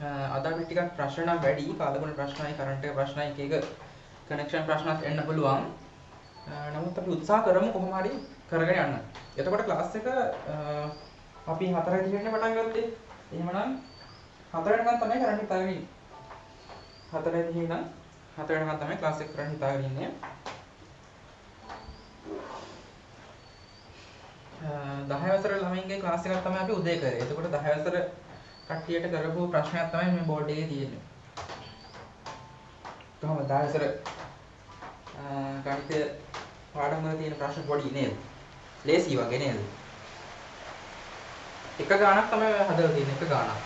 අද අපි ටිකක් ප්‍රශ්න නම් වැඩි කාලගුණ ප්‍රශ්නයි කරන්ට් එක ප්‍රශ්නයි එක එක කනෙක්ෂන් ප්‍රශ්නත් එන්න පුළුවන්. නමුත් අපි උත්සාහ කරමු කොහොම හරි කරගෙන යන්න. එතකොට ක්ලාස් එක අපි 4යි ඉන්නේ පටන් ගත්තේ. එහෙමනම් 4 වෙනකන් තමයි කරන්න හිතාගෙන ඉන්නේ. 4යි ඉඳන් 4 වෙනකන් තමයි ක්ලාස් එක කරන්න හිතාගෙන ඉන්නේ. 10 වසර ළමයින්ගේ ක්ලාස් එකක් තමයි අපි උදේ කරේ. එතකොට 10 වසර කට්ටියට කරපු ප්‍රශ්නයක් තමයි මේ බෝඩ් එකේ තියෙන්නේ. කොහොමද 10 වසර ගණිත පාඩම් වල තියෙන ප්‍රශ්න පොඩි නේද? ලේසි වගේ නේද? එක ගාණක් තමයි හදලා තියෙන්නේ එක ගාණක්.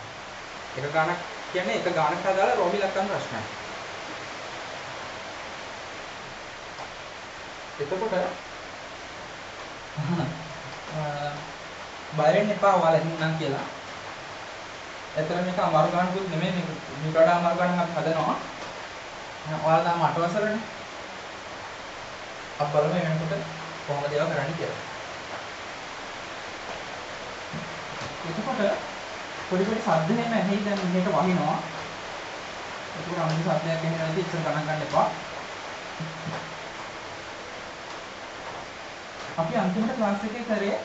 එක ගාණක් කියන්නේ එක ගාණකට අදාළ රෝමි ලක්ෂණ ප්‍රශ්නයක්. එතකොට බයිරන් එපා ඔයාලා හින්නම් කියලා. එතන මේක අමාරු ගානකුත් නෙමෙයි මේක වඩා අමාරු ගානක් අපි හදනවා. ඔයාලා තාම 8 වසරනේ. අපි බලමු වෙනකොට කොහොමද ඒවා කරන්නේ කියලා. එතකොට පොඩි පොඩි ශබ්ද එන්න ඇහි දැන් මේක වහිනවා. එතකොට අමුතු ශබ්දයක් එන්නේ නැති ඉස්සර ගණන් ගන්න එපා. අපි අන්තිමට ක්ලාස් එකේ කරේ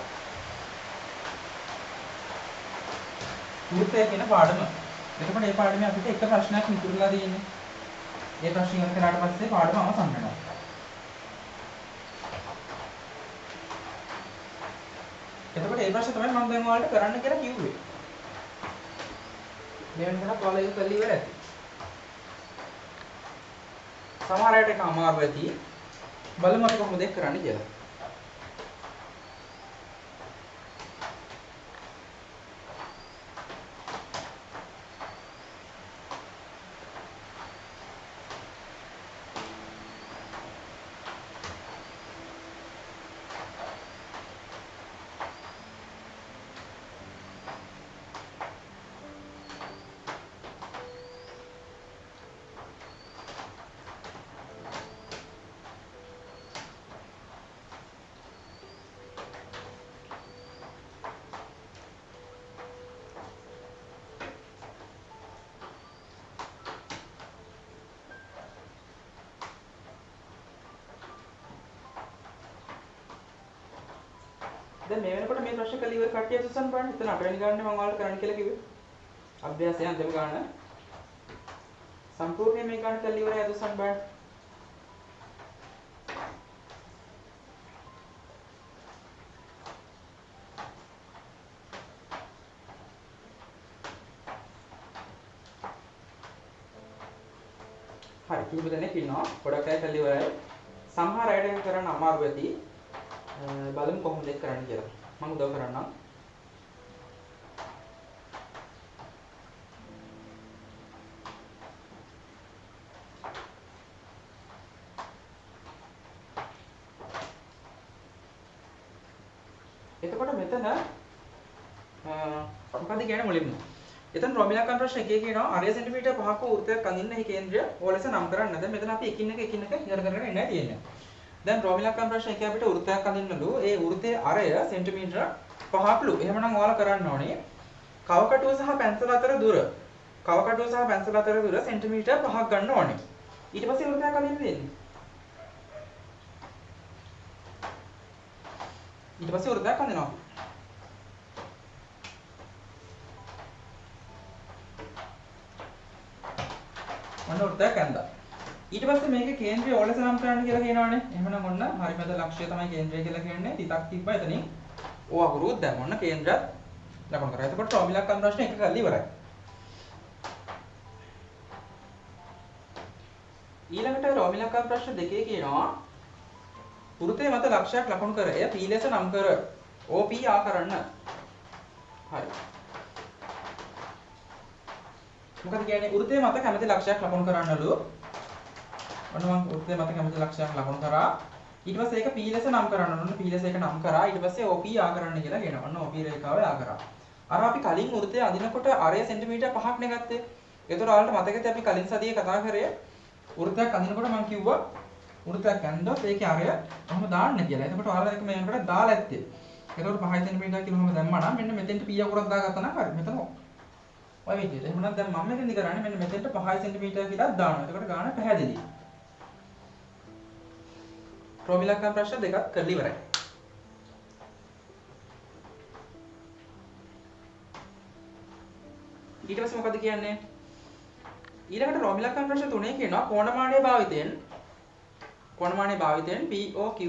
වෘත්තය කියන පාඩම. එතකොට මේ පාඩමේ අපිට එක ප්‍රශ්නයක් ඉතුරුලා තියෙන්නේ. ඒ ප්‍රශ්න ඉවර කරාට පස්සේ පාඩම අවසන් වෙනවා. එතකොට මේ ප්‍රශ්න තමයි මම දැන් ඔයාලට කරන්න කියලා කිව්වේ. මේ වෙනකොට ඔයාලා ඒක කරලා ඉවර ඇති. සමහර අයට ඒක අමාරු ඇති. බලමු අපි කොහොමද ඒක කරන්නේ කියලා. දැන් මේ වෙනකොට මේ ප්‍රශ්න කළ ඉවර කට්ටිය සුසන් බලන්න. එතන 8 වෙනි ගානේ මම ඔයාලට කරන්න කියලා කිව්වේ. අභ්‍යාසය අන්තිම ගාන. සම්පූර්ණයෙන් මේ ගාන කළ ඉවරයි සුසන් බලන්න. හරි කිහිප දෙනෙක් ඉන්නවා. ගොඩක් අය කළ ඉවරයි. සමහර අයට ඒක කරන්න අමාරු වෙති. බලමු කොහොමද ඒක කරන්න කියලා. මම උදව් කරන්නම්. එතකොට මෙතන මොකද කියන්නේ මුලින්ම. එතන රොමිලාකන් ප්‍රශ්න එකේ කියනවා අරය සෙන්ටිමීටර් 5ක වෘත්තයක් අඳින්න එහි කේන්ද්‍රය ඕලෙස නම් කරන්න. දැන් මෙතන අපි එකින් එක ඉවර කරගෙන ඉන්නයි තියෙන්නේ. දැන් රෝමිලක්කම් ප්‍රශ්න එකේ අපිට වෘත්තයක් අඳින්නලු. ඒ වෘත්තයේ අරය සෙන්ටිමීටර 5කලු. එහෙමනම් ඔයාලා කරන්න ඕනේ කවකටුව සහ පැන්සල අතර දුර. කවකටුව සහ පැන්සල අතර දුර සෙන්ටිමීටර 5ක් ගන්න ඕනේ. ඊට පස්සේ වෘත්තයක් අඳින්න දෙන්නේ. ඊට පස්සේ වෘත්තයක් අඳිනවා. ඔන්න වෘත්තයක් ඇඳලා. ඊට පස්සේ මේකේ කේන්ද්‍රය ඕලස නම් කරන්න කියලා කියනවනේ. එහෙමනම් ඔන්න හරි මැද ලක්ෂ්‍යය තමයි කේන්ද්‍රය කියලා කියන්නේ. තිතක් තිබ්බා එතනින්. ඕ අකුරුත් දැන් ඔන්න කේන්ද්‍රයත් ලකුණු කරා. එතකොට රෝමිලක්කම් ප්‍රශ්න එක කරලා ඉවරයි. ඊළඟට රෝමිලක්කම් ප්‍රශ්න දෙකේ කියනවා වෘත්තයේ මත ලක්ෂයක් ලකුණු කර එය P ලෙස නම් කර OP ආකරන්න. හරි. මොකද කියන්නේ වෘත්තයේ මත කැමති ලක්ෂයක් ලකුණු කරන්නලු. ඔන්න මම වෘත්තයේ මත කැමති ලක්ෂයක් ලකුණු කරා. ඊට පස්සේ ඒක P ලෙස නම් කරන්න ඕන. P ලෙස එක නම් කරා. ඊට පස්සේ OP ආකරන්න කියලා කියනවා. ඔන්න OP රේඛාව ආකරා. අර අපි කලින් වෘත්තය අදිනකොට අරය සෙන්ටිමීටර් 5ක් නේ ගත්තේ. ඒතර ඔයාලට මතකද අපි කලින් සතියේ කතා කරේ වෘත්තයක් අදිනකොට මම කිව්වා වෘත්තයක් ඇන්දොත් ඒකේ අරය කොහොම දාන්න කියලා. එතකොට ඔයාලා ඒක මේකට දාලා ඇත්තේ. එතකොට 5 සෙන්ටිමීටර් කියලා කොහොම දැම්මා නම් මෙන්න මෙතෙන්ට P අකුරක් දාගත්තා නම් හරි. මෙතන ඔය විදිහට. එහෙනම් දැන් මම මෙතනදි කරන්නේ මෙන්න මෙතෙන්ට 5 cm කියලා දානවා. එතකොට ගාන පැහැදිලියි. ක්‍රෝමිලක්කම් ප්‍රශ්න දෙකක් කරලා ඉවරයි. ඊට පස්සේ මොකද කියන්නේ? ඊළඟට ක්‍රෝමිලක්කම් ප්‍රශ්න තුනේ කියනවා කෝණමානයේ භාවිතයෙන් POQ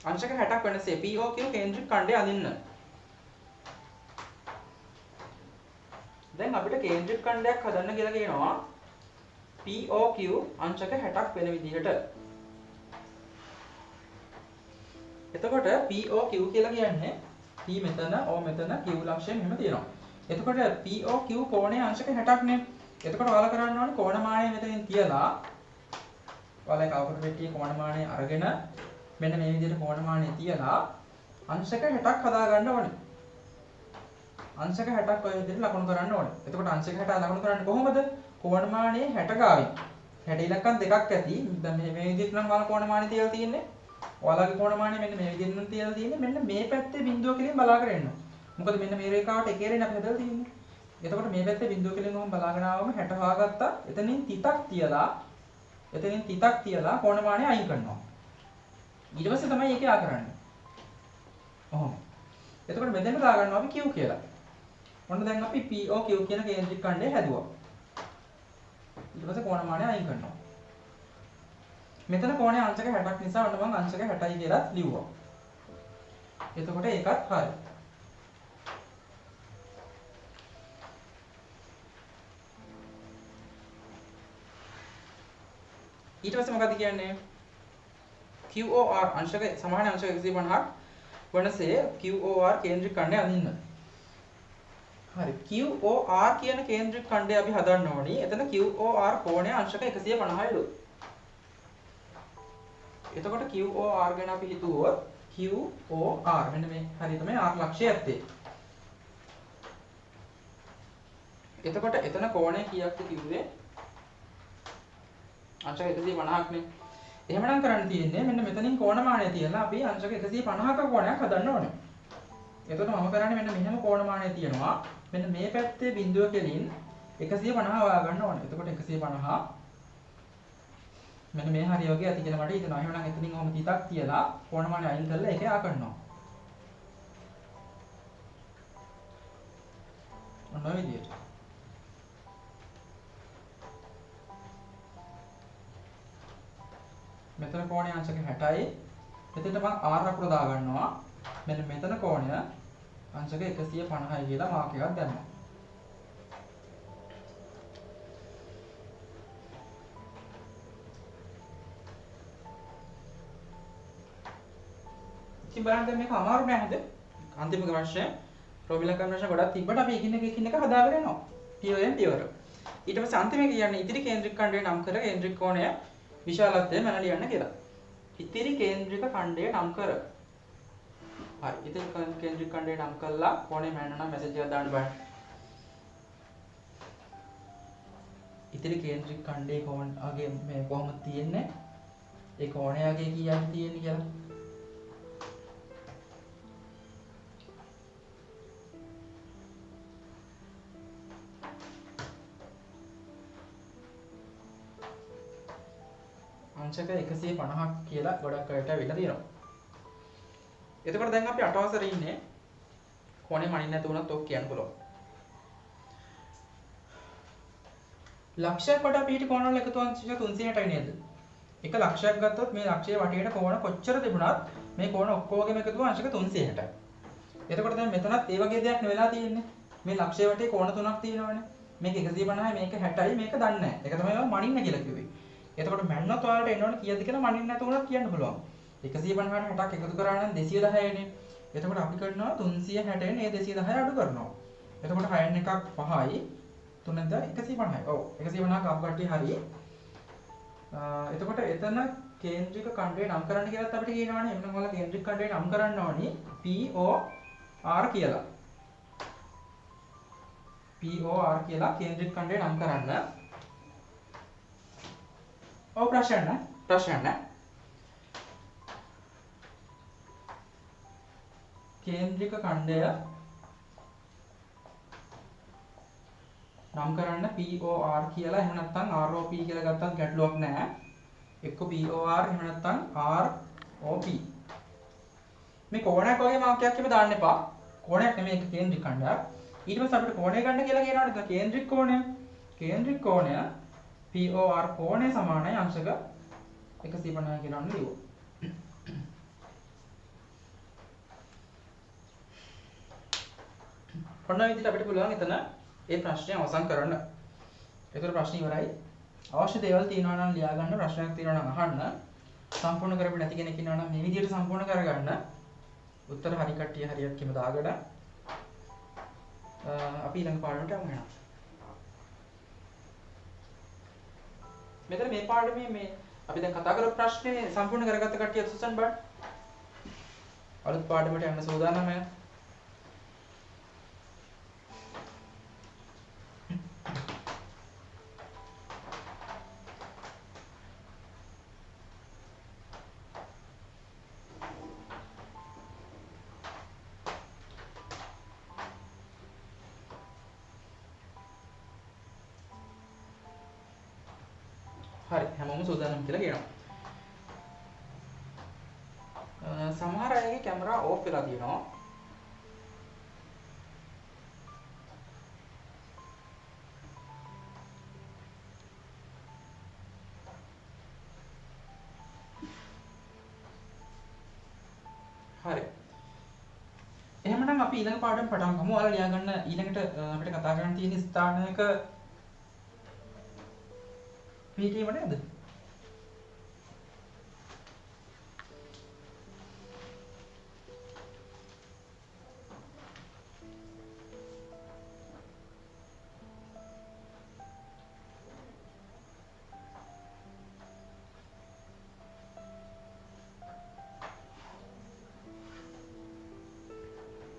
අංශක 60ක් වෙනසේ POQ කේන්ද්‍රික ඛණ්ඩය අඳින්න. දැන් අපිට කේන්ද්‍රික ඛණ්ඩයක් හදන්න කියලා කියනවා POQ අංශක 60ක් වෙන විදිහට. එතකොට POQ කියලා කියන්නේ P මෙතන O මෙතන Q ලක්ෂයෙන් එහෙම තියෙනවා. එතකොට POQ කෝණයේ අංශක 60ක් නේ. එතකොට ඔයාලා කරන්න ඕනේ කෝණමානය මෙතනින් තියලා ඔයාලා කවුරු පෙට්ටියේ කෝණමානය අරගෙන මෙන්න මේ විදිහට කෝණමානය තියලා අංශක 60ක් හදා ගන්න ඕනේ. අංශක 60ක් ඔය විදිහට ලකුණු කරන්න ඕනේ. එතකොට අංශක 60 ලකුණු කරන්නේ කොහොමද? කෝණමානයේ 60 ගාවින්. 60 ඉලක්කම් දෙකක් ඇති. දැන් මේ විදිහට නම් ඔයාලා කෝණමානය තියලා තියෙන්නේ. ඔයාලගේ කෝණමානය මෙන්න මේ විදිහට නම් තියලා තියෙන්නේ. මෙන්න මේ පැත්තේ බිඳුව කෙලින් බලාගෙන ඉන්න. මොකද මෙන්න මේ රේඛාවට එක එරෙන අපි හදලා තියෙන්නේ. එතකොට මේ පැත්තේ බිඳුව කෙලින් ඔහොම බලාගෙන ආවම 60 හොයාගත්තා. එතනින් තිතක් තියලා කෝණමානය අයින් කරනවා. ඊට පස්සේ තමයි ඒක ආ කරන්නේ. ඔහොම. එතකොට මෙතන දාගන්නවා අපි Q කියලා. ඔන්න දැන් අපි POQ කියන කේන්ද්‍රික ඛණ්ඩය හැදුවා. ඊට පස්සේ කෝණමානය අයින් කරනවා. මෙතන කෝණය අංශක 60ක් නිසා ඔන්න මම අංශක 60යි කියලා ලිව්වා. එතකොට ඒකත් හරි. ඊට පස්සේ මොකද කියන්නේ? QOR අංශක සමාන අංශක 150ක් වනසේ QOR කේන්ද්‍රික ඛණ්ඩය අඳින්න. හරි. QOR කියන කේන්ද්‍රික ඛණ්ඩය අපි හදන්න ඕනි. එතන QOR කෝණය අංශක 150යිලු. එතකොට QOR ගැන අපි හිතුවොත් QOR මෙන්න මේ හරියට මේ R ලක්ෂය ඇත්තේ. එතකොට එතන කෝණය කීයක්ද කිව්වේ? අංශක 150ක් නේ. එහෙමනම් කරන්න තියෙන්නේ මෙන්න මෙතනින් කෝණමානය තියලා අපි අංශක 150ක කෝණයක් හදන්න ඕනේ. එතකොට මම කරන්නේ මෙන්න මෙහෙම කෝණමානය තියනවා. මෙන්න මේ පැත්තේ බිඳුව කෙලින් 150 හොයා ගන්න ඕනේ. එතකොට 150 මෙන්න මේ හරිය වගේ ඇති කියලා මට හිතෙනවා. එහෙනම් එතනින් ඔහොම තිතක් තියලා කෝණමානය අයින් කරලා ඒක ආ කරනවා. ඔන්න ඔය විදියට. මෙතන කෝණය අංශක 60යි. එතෙන්ට මම R අකුර දා ගන්නවා. මෙන්න මෙතන කෝණය අංශක 150යි කියලා මාක් එකක් දැම්මා. ඉතින් බලන්න දැන් මේක අමාරු නෑ නේද? අන්තිම ප්‍රශ්නය ප්‍රොබිලකම් ප්‍රශ්න ගොඩක් තිබ්බට අපි එකින් එක හදාගෙන යනවා. පියවරෙන් පියවර. ඊට පස්සේ අන්තිමේ කියන්නේ ඉතිරි කේන්ද්‍රික ඛණ්ඩය නම් කර කේන්ද්‍රික කෝණය විශාලත්වය මැන ලියන්න කියලා. ඉතිරි කේන්ද්‍රික ඛණ්ඩය නම් කර. හරි. ඉතිරි කේන්ද්‍රික ඛණ්ඩය නම් කළා කෝණය මැන්න නම් මැසේජ් එකක් දාන්න බලන්න. ඉතිරි කේන්ද්‍රික ඛණ්ඩයේ කෝණයගේ මේ කොහොමද තියෙන්නේ? ඒ කෝණයගේ කීයක්ද තියෙන්නේ කියලා. අංශක 150ක් කියලා ගොඩක් අයට වෙලා තියෙනවා. එතකොට දැන් අපි අටවසරේ ඉන්නේ. කොනේ මනින්න නැතු වුණත් ඔක් කියන්න පුළුවන්. ලක්ෂයක් වට අපි හිටි කෝණ වල එකතු අංශක 360යි නේද? එක ලක්ෂයක් ගත්තොත් මේ ලක්ෂයේ වටේට කෝණ කොච්චර තිබුණත් මේ කෝණ ඔක්කොගේම එකතුව අංශක 360යි. එතකොට දැන් මෙතනත් ඒ වගේ දෙයක් නෙවෙලා තියෙන්නේ. මේ ලක්ෂයේ වටේ කෝණ තුනක් තියෙනවානේ. මේක 150යි මේක 60යි මේක දන්නේ නැහැ. ඒක තමයි මම මනින්න කියලා කිව්වේ. එතකොට මැන්නොත් ඔයාලට එන්න ඕනේ කීයද කියලා මනින්න නැතුව උනත් කියන්න පුළුවන්. 150ට 60ක් එකතු කරා නම් 210නේ. එතකොට අපි කරනවා 360ෙන් ඒ 210 අඩු කරනවා. එතකොට 6න් එකක් 5යි 3ද 150යි. ඔව් 150ක අපකට්ටිය හරි. එතකොට එතන කේන්ද්‍රික ඛණ්ඩය නම් කරන්න කියලාත් අපිට කියනවානේ. එන්න මොකද කේන්ද්‍රික ඛණ්ඩය නම් කරන්න ඕනි POR කියලා. POR කියලා කේන්ද්‍රික ඛණ්ඩය නම් කරන්න. ඔව් ප්‍රශ්න කේන්ද්‍රික ඛණ්ඩය නම් කරන්න POR කියලා එහෙම නැත්නම් ROP කියලා ගත්තත් ගැටලුවක් නැහැ. එක්ක POR එහෙම නැත්නම් ROP. මේ කෝණයක් වගේ වාක්‍යයක් කිව්ව දාන්න එපා. කෝණයක් නෙමෙයි ඒක කේන්ද්‍රික ඛණ්ඩයක්. ඊට පස්සේ අපිට කෝණය ගන්න කියලා කියනවනේ. එතන කේන්ද්‍රික කෝණය. කේන්ද්‍රික කෝණය POR කෝණය සමානයි අංශක 150 කියලා අන්න ලියුවා. ඔන්න ඔය විදිහට අපිට පුළුවන් එතන ඒ ප්‍රශ්නය අවසන් කරන්න. ඒතර ප්‍රශ්න ඉවරයි. අවශ්‍ය දේවල් තියෙනවා නම් ලියා ගන්න, ප්‍රශ්නයක් තියෙනවා නම් අහන්න. සම්පූර්ණ කරපෙ නැති කෙනෙක් ඉන්නවා නම් මේ විදිහට සම්පූර්ණ කරගන්න. උත්තර හරි කට්ටිය හරියට කියම දාගන්න. අපි ඊළඟ පාඩමට යමු එහෙනම්. මෙතන මේ පාඩමේ මේ අපි දැන් කතා කරපු ප්‍රශ්නේ සම්පූර්ණ කරගත්ත කට්ටිය සුසන් බඩ්. අලුත් පාඩමට යන්න සූදානම්ය. හරි හැමෝම සූදානම් කියලා කියනවා. සමහර අයගේ කැමරා ඕෆ් වෙලා තියෙනවා. හරි. එහෙමනම් අපි ඊළඟ පාඩම පටන් ගමු. ඔයාලා ලියා ගන්න ඊළඟට අපිට කතා කරන්න තියෙන ස්ථානයක පිටීම නේද?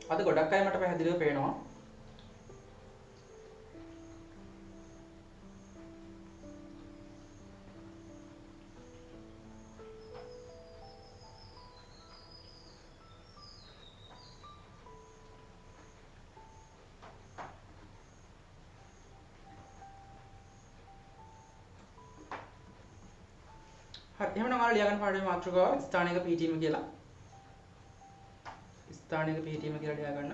අද ගොඩක් අය මට පැහැදිලිව පේනවා. හරි එහෙනම් ඔයාලා ලියා ගන්න පාඩමේ මාතෘකාව ස්ථානික පිටීම කියලා. ස්ථානික පිටීම කියලා ලියා ගන්න.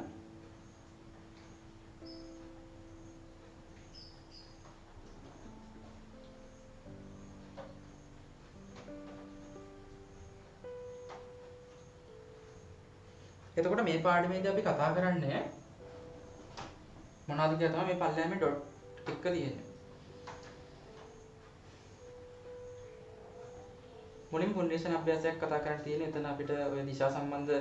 එතකොට මේ පාඩමේදී අපි කතා කරන්නේ මොනවද කියලා තමයි මේ පල්ලෑමේ ඩොට් එක තියෙන්නේ. මුලින් ෆවුන්ඩේෂන් අභ්‍යාසයක් කතා කරන්න තියෙන්නේ. එතන අපිට ඔය දිශා සම්බන්ධ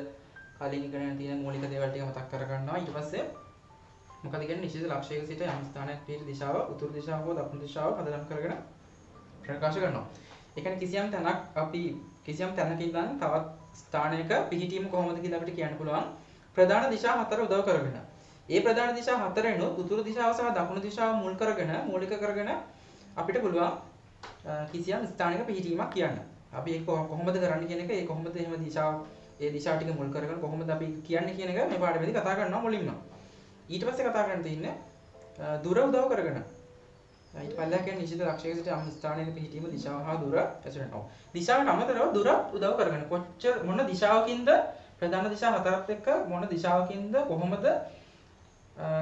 කලින් ඉගෙන තියෙන මූලික දේවල් ටික මතක් කර ගන්නවා. ඊට පස්සේ මොකද කියන්නේ නිශ්චිත ලක්ෂයක සිට යම් ස්ථානයක් පිට දිශාව උතුරු දිශාව හෝ දකුණු දිශාව පදනම් කරගෙන ප්‍රකාශ කරනවා. ඒ කියන්නේ කිසියම් තැනක් අපි කිසියම් තැනක ඉඳන් තවත් ස්ථානයක පිහිටීම කොහොමද කියලා අපිට කියන්න පුළුවන්. ප්‍රධාන දිශා හතර උදව් කරගෙන. ඒ ප්‍රධාන දිශා හතරෙනුත් උතුරු දිශාව සහ දකුණු දිශාව මුල් කරගෙන මූලික කරගෙන අපිට පුළුවන් කිසියම් ස්ථානයක පිහිටීමක් කියන්න. අපි ඒක කොහොමද කරන්නේ කියන එක ඒ කොහොමද එහෙම දිශාව ඒ දිශා ටික මුල් කරගෙන කොහොමද අපි කියන්නේ කියන එක මේ පාඩමේදී කතා කරනවා මුලින්ම. ඊට පස්සේ කතා කරන්න තියෙන්නේ දුර උදව් කරගෙන. ඊට පල්ලෙහා කියන්නේ නිශ්චිත ලක්ෂයක සිට යම් ස්ථානයක පිහිටීම දිශාව හා දුර ඇසුරෙනවා. දිශාවට අමතරව දුර උදව් කරගෙන කොච්චර මොන දිශාවකින්ද ප්‍රධාන දිශා හතරත් එක්ක මොන දිශාවකින්ද කොහොමද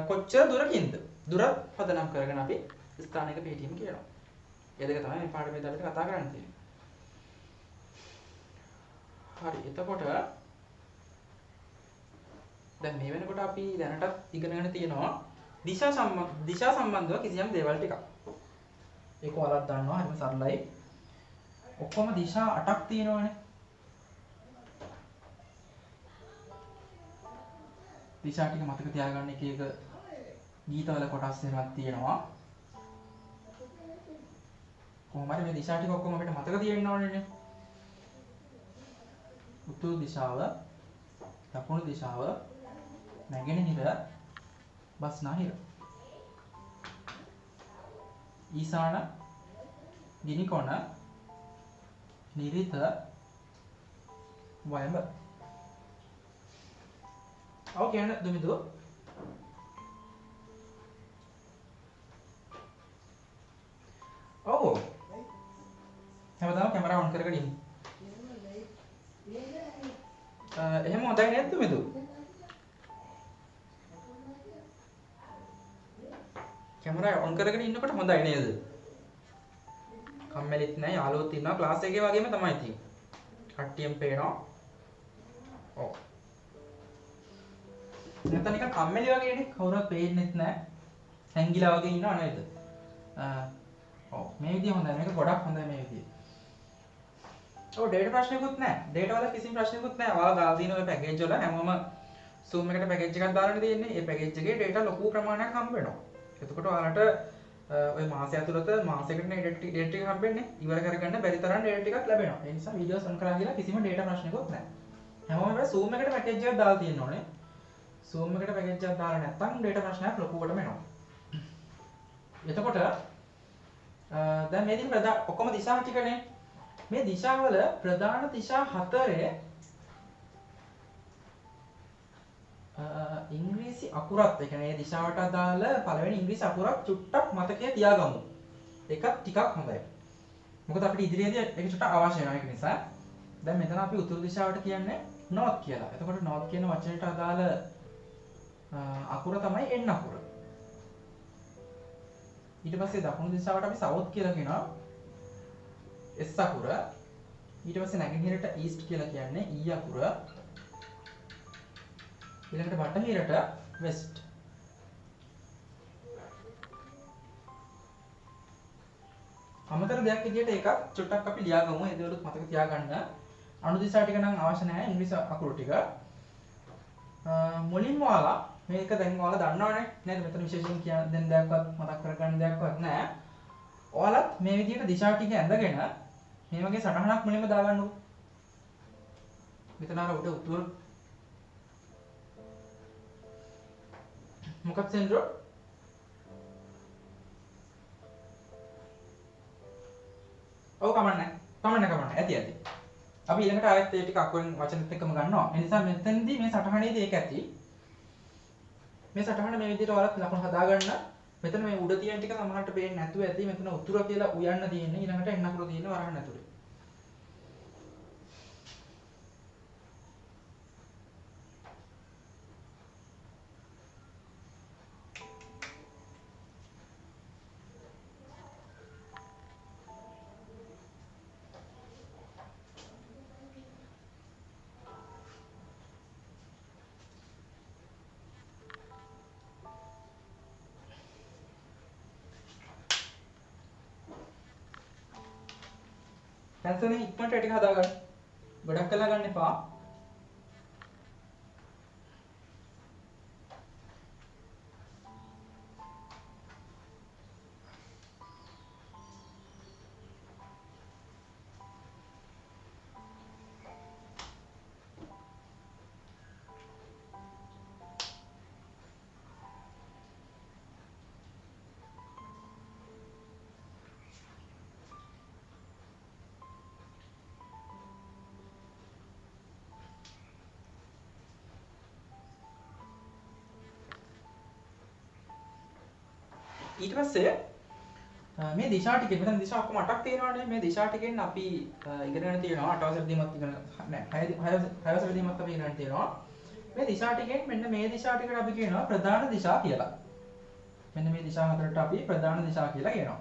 කොච්චර දුරකින්ද දුර පදනම් කරගෙන අපි ස්ථානයක පිහිටීම කියනවා. ඒ දෙක තමයි මේ පාඩමේදී අපිට කතා කරන්න තියෙන්නේ. හරි එතකොට දැන් මේ වෙනකොට අපි දැනටත් ඉගෙනගෙන තියෙනවා දිශා සම්බන්ධව කිසියම් දේවල් ටිකක්. ඒක ඔයාලත් දන්නවා හරිම සරලයි. ඔක්කොම දිශා 8ක් තියෙනවානේ. දිශා ටික මතක තියාගන්න එක එක ගීතවල කොටස් වෙනවක් තියෙනවා. කොහොම හරි මේ දිශා ටික ඔක්කොම අපිට මතක තියෙන්න ඕනේනේ. උතුරු දිශාව, දකුණු දිශාව, නැගෙනහිර, බස්නාහිර. ඊසාන, ගිනිකොන, නිරිත, වයඹ. ඔව් කියන්න දුමිදු. ඔව්. හැමදාම කැමරාව ඔන් කරගෙන ඉන්න. එහෙම හොඳයි නේද මෙදු? කැමරාව ඔන් කරගෙන ඉන්නකොට හොඳයි නේද? කම්මැලිත් නැහැ යාළුවොත් ඉන්නවා ක්ලාස් එකේ වගේම තමයි තියෙන්නේ. කට්ටියම පේනවා. ඔව්. නැත්නම් නිකන් කම්මැලි වගේනේ කවුරුත් පේන්නෙත් නැහැ. හැංගිලා වගේ ඉන්නව නේද? ඔව් මේ විදිය හොඳයි. මේක ගොඩක් හොඳයි මේ විදිය. ඔව් ඩේටා ප්‍රශ්නයක්වත් නැහැ. ඩේටා වල කිසිම ප්‍රශ්නයක්වත් නැහැ. ඔයාලා දාලා තියෙන ඔය පැකේජ් වල හැමෝම Zoom එකට පැකේජ් එකක් දාලානේ තියෙන්නේ. ඒ පැකේජ් එකේ ඩේටා ලොකු ප්‍රමාණයක් හම්බ වෙනවා. එතකොට ඔයාලට ඔය මාසය ඇතුළත මාසයකට ඩේටා ටික හම්බෙන්නේ. ඉවර කරගන්න බැරි තරම් ඩේටා ටිකක් ලැබෙනවා. ඒ නිසා වීඩියෝස් ඔන් කරලා කියලා කිසිම ඩේටා ප්‍රශ්නයක්වත් නැහැ. හැමෝම හැබැයි Zoom එකට පැකේජ් එකක් දාලා තියෙන්න ඕනේ. Zoom එකට පැකේජ් එකක් දාලා නැත්නම් ඩේටා ප්‍රශ්නයක් ලොකුවටම එනවා. එතකොට දැන් මේ දින ඔක්කොම දිශා ටිකනේ. මේ දිශාවල ප්‍රධාන දිශා හතරේ ඉංග්‍රීසි අකුරත් ඒ කියන්නේ දිශාවට අදාළ පළවෙනි ඉංග්‍රීසි අකුරක් චුට්ටක් මතකයේ තියාගමු. ඒකත් ටිකක් හොඳයි. මොකද අපිට ඉදිරියේදී ඒක චුට්ටක් අවශ්‍ය වෙනවා ඒක නිසා. දැන් මෙතන අපි උතුරු දිශාවට කියන්නේ north කියලා. එතකොට north කියන වචනයට අදාළ අකුර තමයි n අකුර. ඊට පස්සේ දකුණු දිශාවට අපි south කියලා කියනවා. S අකුර. ඊට පස්සේ නැගෙනහිරට east කියලා කියන්නේ e අකුර. ඊළඟට බටහිරට west. අමතර දෙයක් විදිහට එකක් චුට්ටක් අපි ලියාගමු. ඒ දේවලුත් මතක තියාගන්න. අණු දිශා ටික නම් අවශ්‍ය නැහැ. ඉංග්‍රීසි අකුරු ටික. මුලින්ම ඔයාලා මේක දැන් ඔයාලා දන්නවනේ නේද? මෙතන විශේෂයෙන් කියන දෙන්න දෙයක්වත් මතක් කරගන්න දෙයක්වත් නැහැ. ඔයාලත් මේ විදිහට දිශා ටික ඇඳගෙන මේ වගේ සටහනක් මුලින්ම දාගන්නකො. මෙතන අර උඩ උතුරු මොකක්ද සෙන්ඩ්‍රෝ? ඔව් කමන්නේ. ඇති. අපි ඊළඟට ආයෙත් ඒ ටික අකුරෙන් වචනෙත් එක්කම ගන්නවා. ඒ නිසා මෙතනදී මේ සටහනේදී ඒක ඇති. මේ සටහන මේ විදිහට ඔයාලත් ලකුණු හදාගන්න. මෙතන මේ උඩ තියෙන ටික සමහරට පේන්නේ නැතුව ඇති. මෙතන උතුර කියලා උයන්න තියෙන්නේ. ඊළඟට එන්න අකුර තියෙන්නේ වරහන් ඇතුලේ. පැන්සලෙන් ඉක්මනට ටික හදාගන්න. ගොඩක් කළා ගන්න එපා. ඊට පස්සේ මේ දිශා ටිකෙන් මෙතන දිශා ඔක්කොම 8ක් තියෙනවානේ. මේ දිශා ටිකෙන් අපි ඉගෙනගෙන තියෙනවා 8 වසර දීමත් ඉගෙන නෑ 6 වසර දීමත් අපි ඉගෙනගෙන තියෙනවා. මේ දිශා ටිකෙන් මෙන්න මේ දිශා ටිකට අපි කියනවා ප්‍රධාන දිශා කියලා. මෙන්න මේ දිශා හතරට අපි ප්‍රධාන දිශා කියලා කියනවා.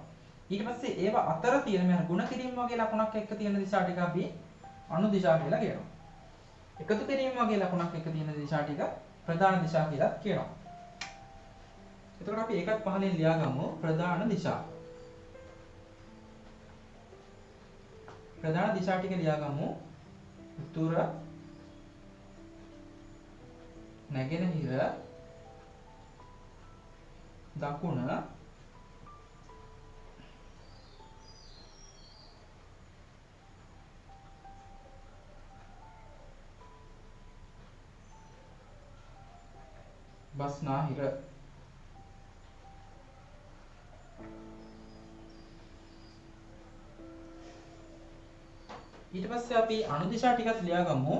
ඊට පස්සේ ඒව අතර තියෙන මේ ගුණ කිරීම වගේ ලකුණක් එක්ක තියෙන දිශා ටික අපි අණු දිශා කියලා කියනවා. එකතු කිරීම වගේ ලකුණක් එක්ක තියෙන දිශා ටික ප්‍රධාන දිශා කියලා කියනවා. එතකොට අපි ඒකත් පහලින් ලියාගමු ප්‍රධාන දිශා. ප්‍රධාන දිශා ටික ලියාගමු උතුර නැගෙනහිර දකුණ බස්නාහිර. ඊට පස්සේ අපි අණු දිශා ටිකත් ලියාගමු.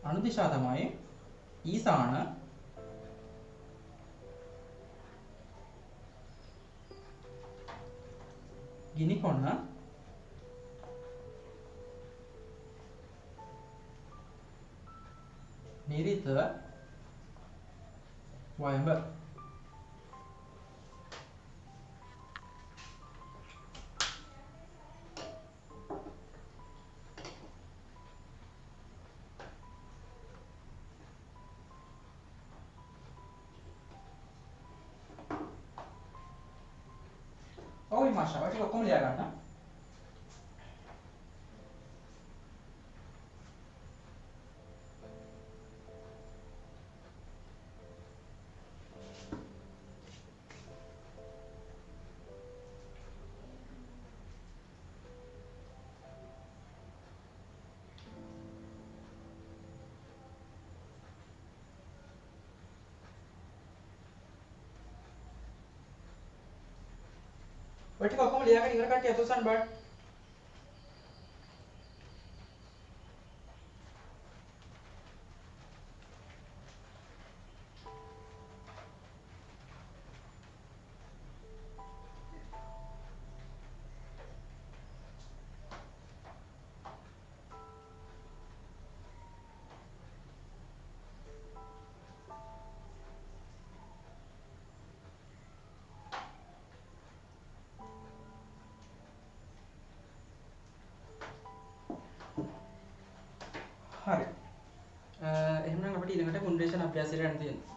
අණු දිශා තමයි ඊසාන ගිනි කොන නිරිත වයඹ. ඔය මාෂා ඔය ටික ඔක්කොම ලියා ගන්න. ඔය ටික ඔක්කොම ලියාගෙන ඉවර කට්ටිය අතොස්සන් බලන්න. හරි. එහෙනම් අපිට ඊළඟට පුනරේෂණ අභ්‍යාසයට යන්න තියෙනවා.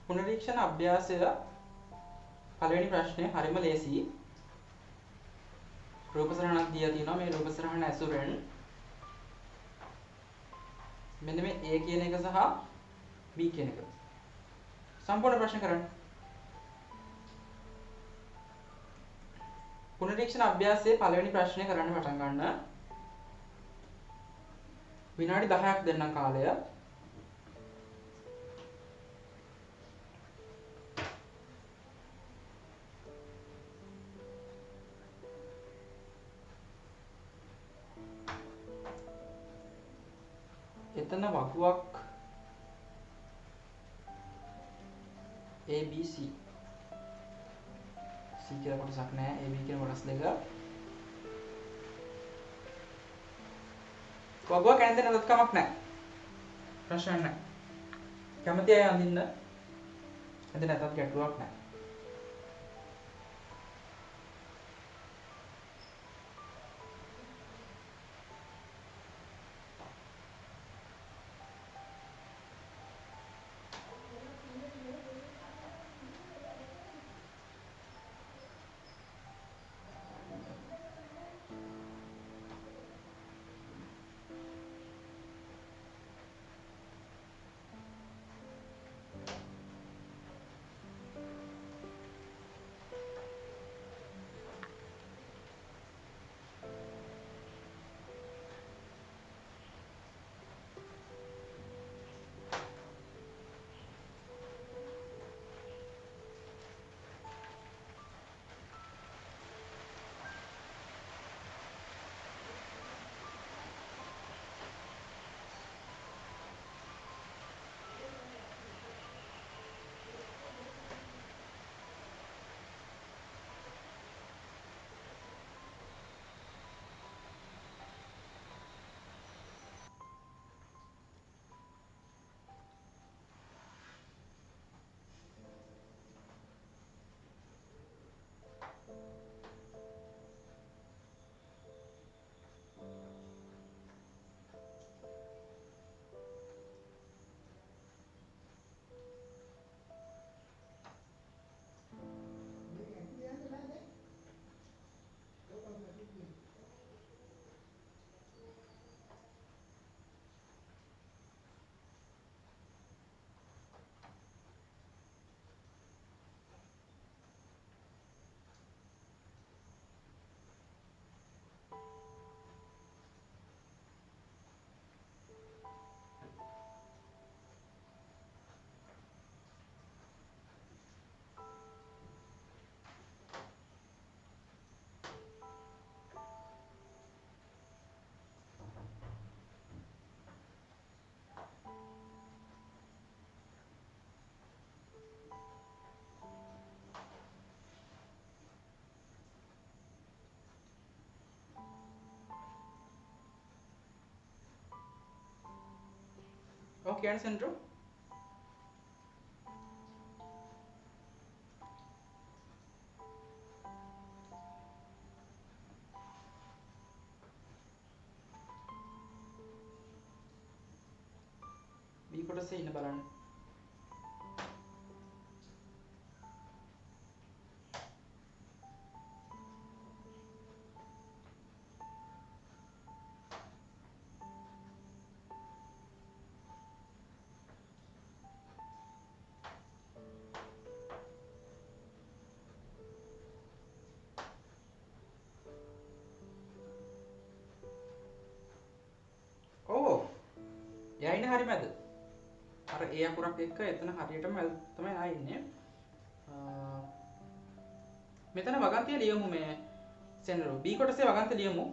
පුනරීක්ෂණ අභ්‍යාසය පළවෙනි ප්‍රශ්නය හරිම ලේසි. රූප සරහනක් දීලා තියෙනවා. මේ රූප සරහන ඇසුරෙන් මෙන්න මේ A කියන එක සහ B කියන එක සම්පූර්ණ ප්‍රශ්න කරන්න. පුනරීක්ෂණ අභ්‍යාසයේ පළවෙනි ප්‍රශ්නය කරන්න පටන් ගන්න. විනාඩි 10ක් දෙන්නම් කාලය. එතන වකුවක් ABC C කියලා කොටසක් නැහැ. AB කියන කොටස් දෙක. වකුවක් ඇඳෙන්න නැත් කමක් නැහැ. ප්‍රශ්න නැහැ. කැමති අය අඳින්න. ඇඳෙන්න නැතත් ගැටලුවක් නැහැ. ඔව් කියන්න සෙන්ඩ්‍රෝ. B කොටසේ ඉන්න බලන්න. ඔව්. එයා ඉන්නේ හරි මැද. අර ඒ අකුරක් එක්ක එතන හරියටම තමයි ආ ඉන්නේ. මෙතන වගන්තිය ලියමු මේ සෙන්ඩ්‍රෝ. B කොටසේ වගන්තිය ලියමු.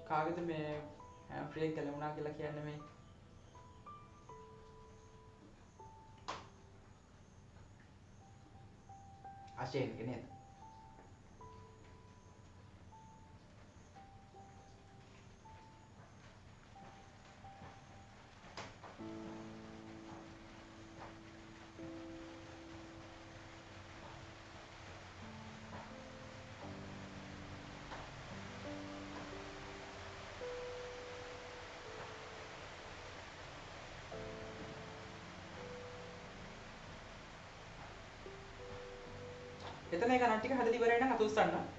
කාගෙද මේ ෆ්‍රේක් ගැලවුණා කියලා කියන්නේ මේ අශේන්ගේ නේද? එතන ඒ ගණන් ටික හදලා ඉවරයි නම් අත උස්සන්න.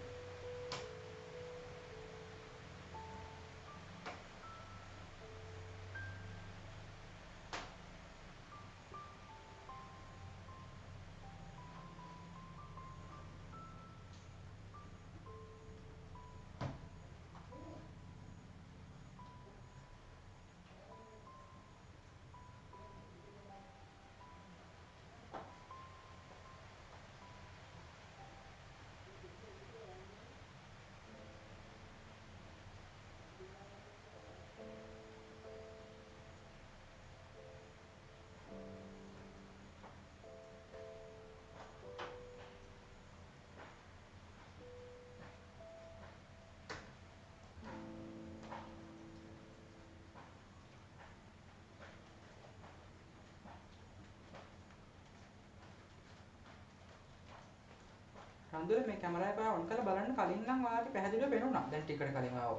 රන්දුල මේ කැමරා එක ඔන් කරලා බලන්න කලින් නම් ඔයාලට පැහැදිලිව පේනුණා. දැන් ටිකට කලින් ආව.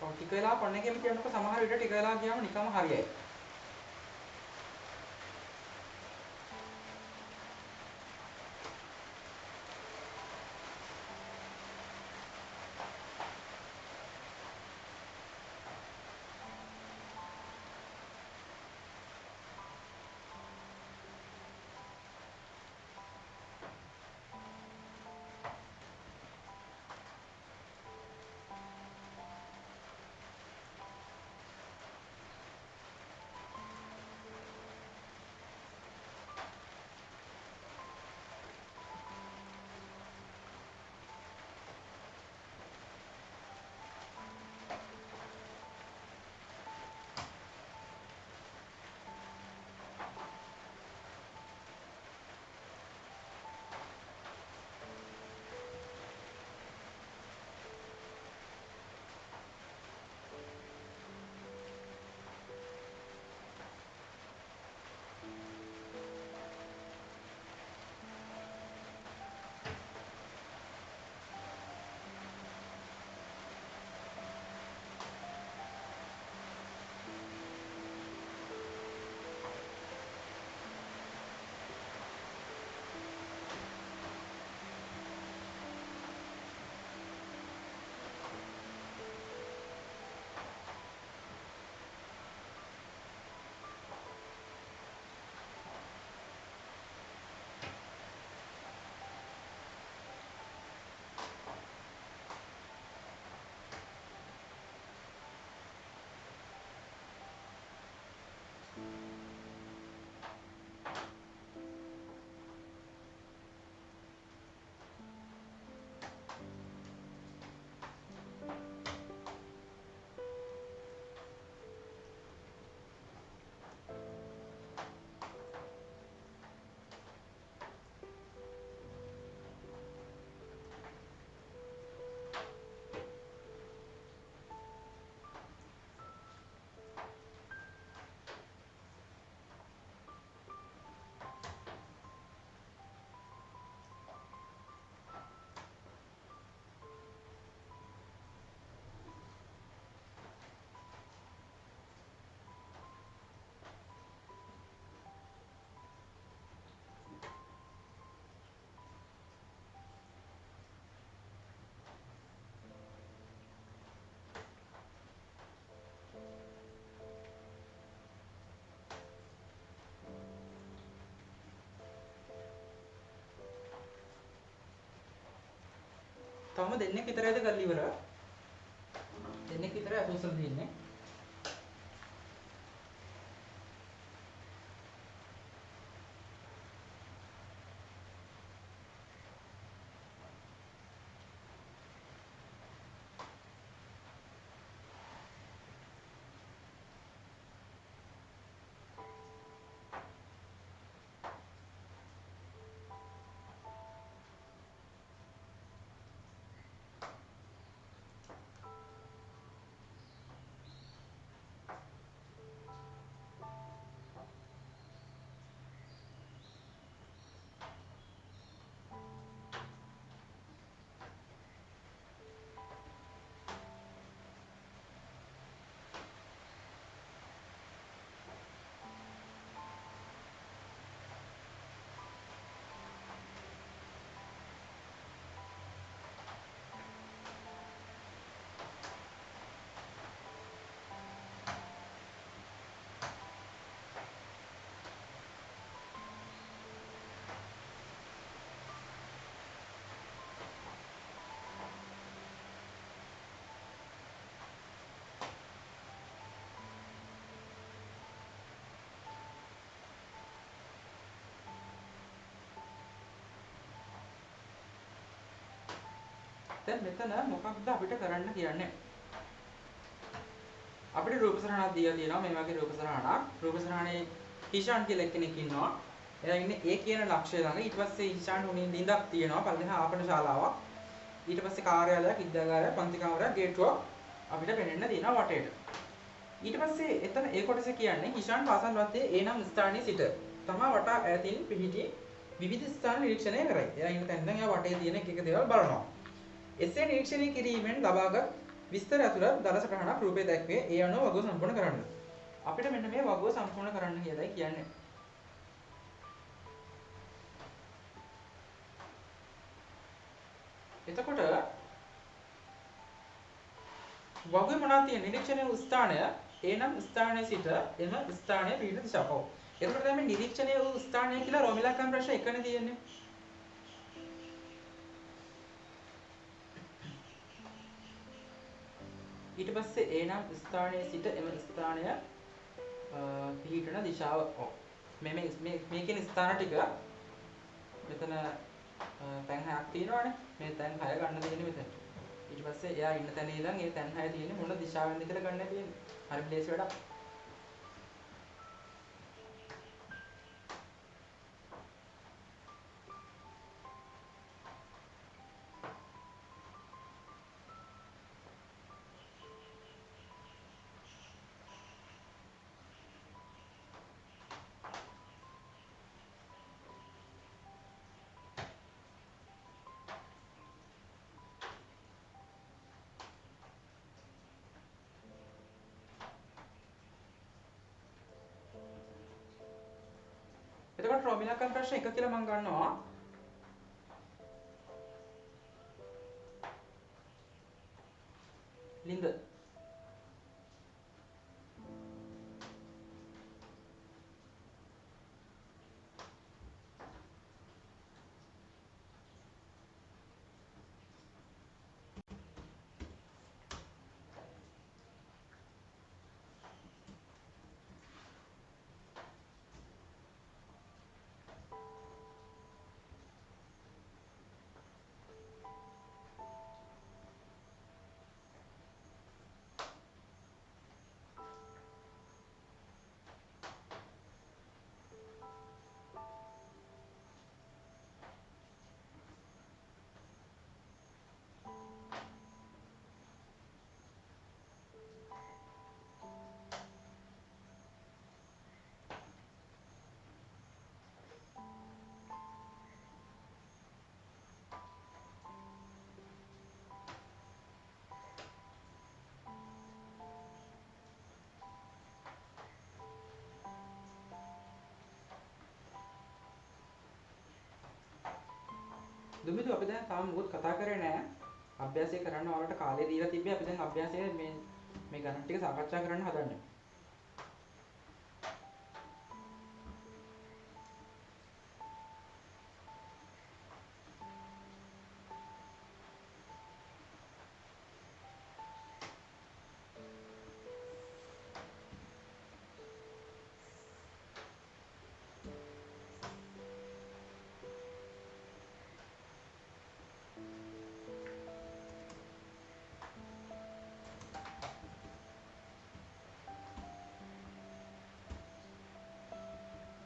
ඔව් ටික වෙලා කොන් එකේම කියනකොට සමහර විට ටික වෙලා ගියාම නිකම්ම හරියයි. තවම දෙන්නෙක් විතරයිද කරලා ඉවර. දෙන්නෙක් විතරයි අතෝසල තියෙන්නේ. දැන් මෙතන මොකක්ද අපිට කරන්න කියන්නේ? අපිට රූප සරහනක් දීලා තියෙනවා මේ වගේ රූප සරහනක්. රූප සරහනේ හිෂාන් කියලා එක්කෙනෙක් ඉන්නවා. එයා ඉන්නේ ඒ කියන ලක්ෂ්‍ය ළඟ. ඊට පස්සේ හිෂාන් උනේ ලිඳක් තියෙනවා. පල්ලෙහා ආපන ශාලාවක්. ඊට පස්සේ කාර්යාලයක්, විද්‍යාගාරයක්, පන්ති කාමරයක්, ගේට්ටුවක් අපිට පෙනෙන්න තියෙනවා වටේට. ඊට පස්සේ එතන ඒ කොටස කියන්නේ හිෂාන් පාසල් වත්තේ ඒ නම් ස්ථානයේ සිට තමා වටා ඈතින් පිහිටි විවිධ ස්ථාන නිරීක්ෂණය කරයි. එයා ඉන්න තැන් දැන් එයා වටේ තියෙන එක එක දේවල් බලනවා. එසේ නිරීක්ෂණය කිරීමෙන් ලබාගත් විස්තර ඇතුළත් දලසටහනක් රූපේ දැක්වේ. ඒ අනුව වගුව සම්පූර්ණ කරන්න. අපිට මෙන්න මේ වගුව සම්පූර්ණ කරන්න කියලායි කියන්නේ. එතකොට වගුවේ මොනවද තියෙන්නේ? නිරීක්ෂණය වූ ස්ථානය ඒ නම් ස්ථානයේ සිට එම ස්ථානයේ පිහිට දිශාව. ඔව්. එතකොට තමයි නිරීක්ෂණය වූ ස්ථානය කියලා රෝමිලක්කම් ප්‍රශ්න එකනේ තියෙන්නේ. ඊට පස්සේ ඒ නම් ස්ථානයේ සිට එම ස්ථානය පිහිටන දිශාව. ඔව්. මේ කියන ස්ථාන ටික මෙතන තැන් 6ක් තියෙනවානේ. මේ තැන් 6 ගන්න තියෙන්නේ මෙතන. ඊට පස්සේ එයා ඉන්න තැන ඉඳන් ඒ තැන් 6 තියෙන්නේ මොන දිශාවෙන්ද කියලා ගන්න තියෙන්නේ. හරි ප්ලේස් වැඩක්. එතකොට රෝමිලක්කම් ප්‍රශ්න 1 කියලා මම ගන්නවා. ලින්ද දුමිදු අපි දැන් තාම මොකද කතා කරේ නැහැ. අභ්‍යාසය කරන්න ඔයාලට කාලය දීලා තිබ්බේ. අපි දැන් අභ්‍යාසයේ මේ ගණන් ටික සාකච්ඡා කරන්න හදන්නේ.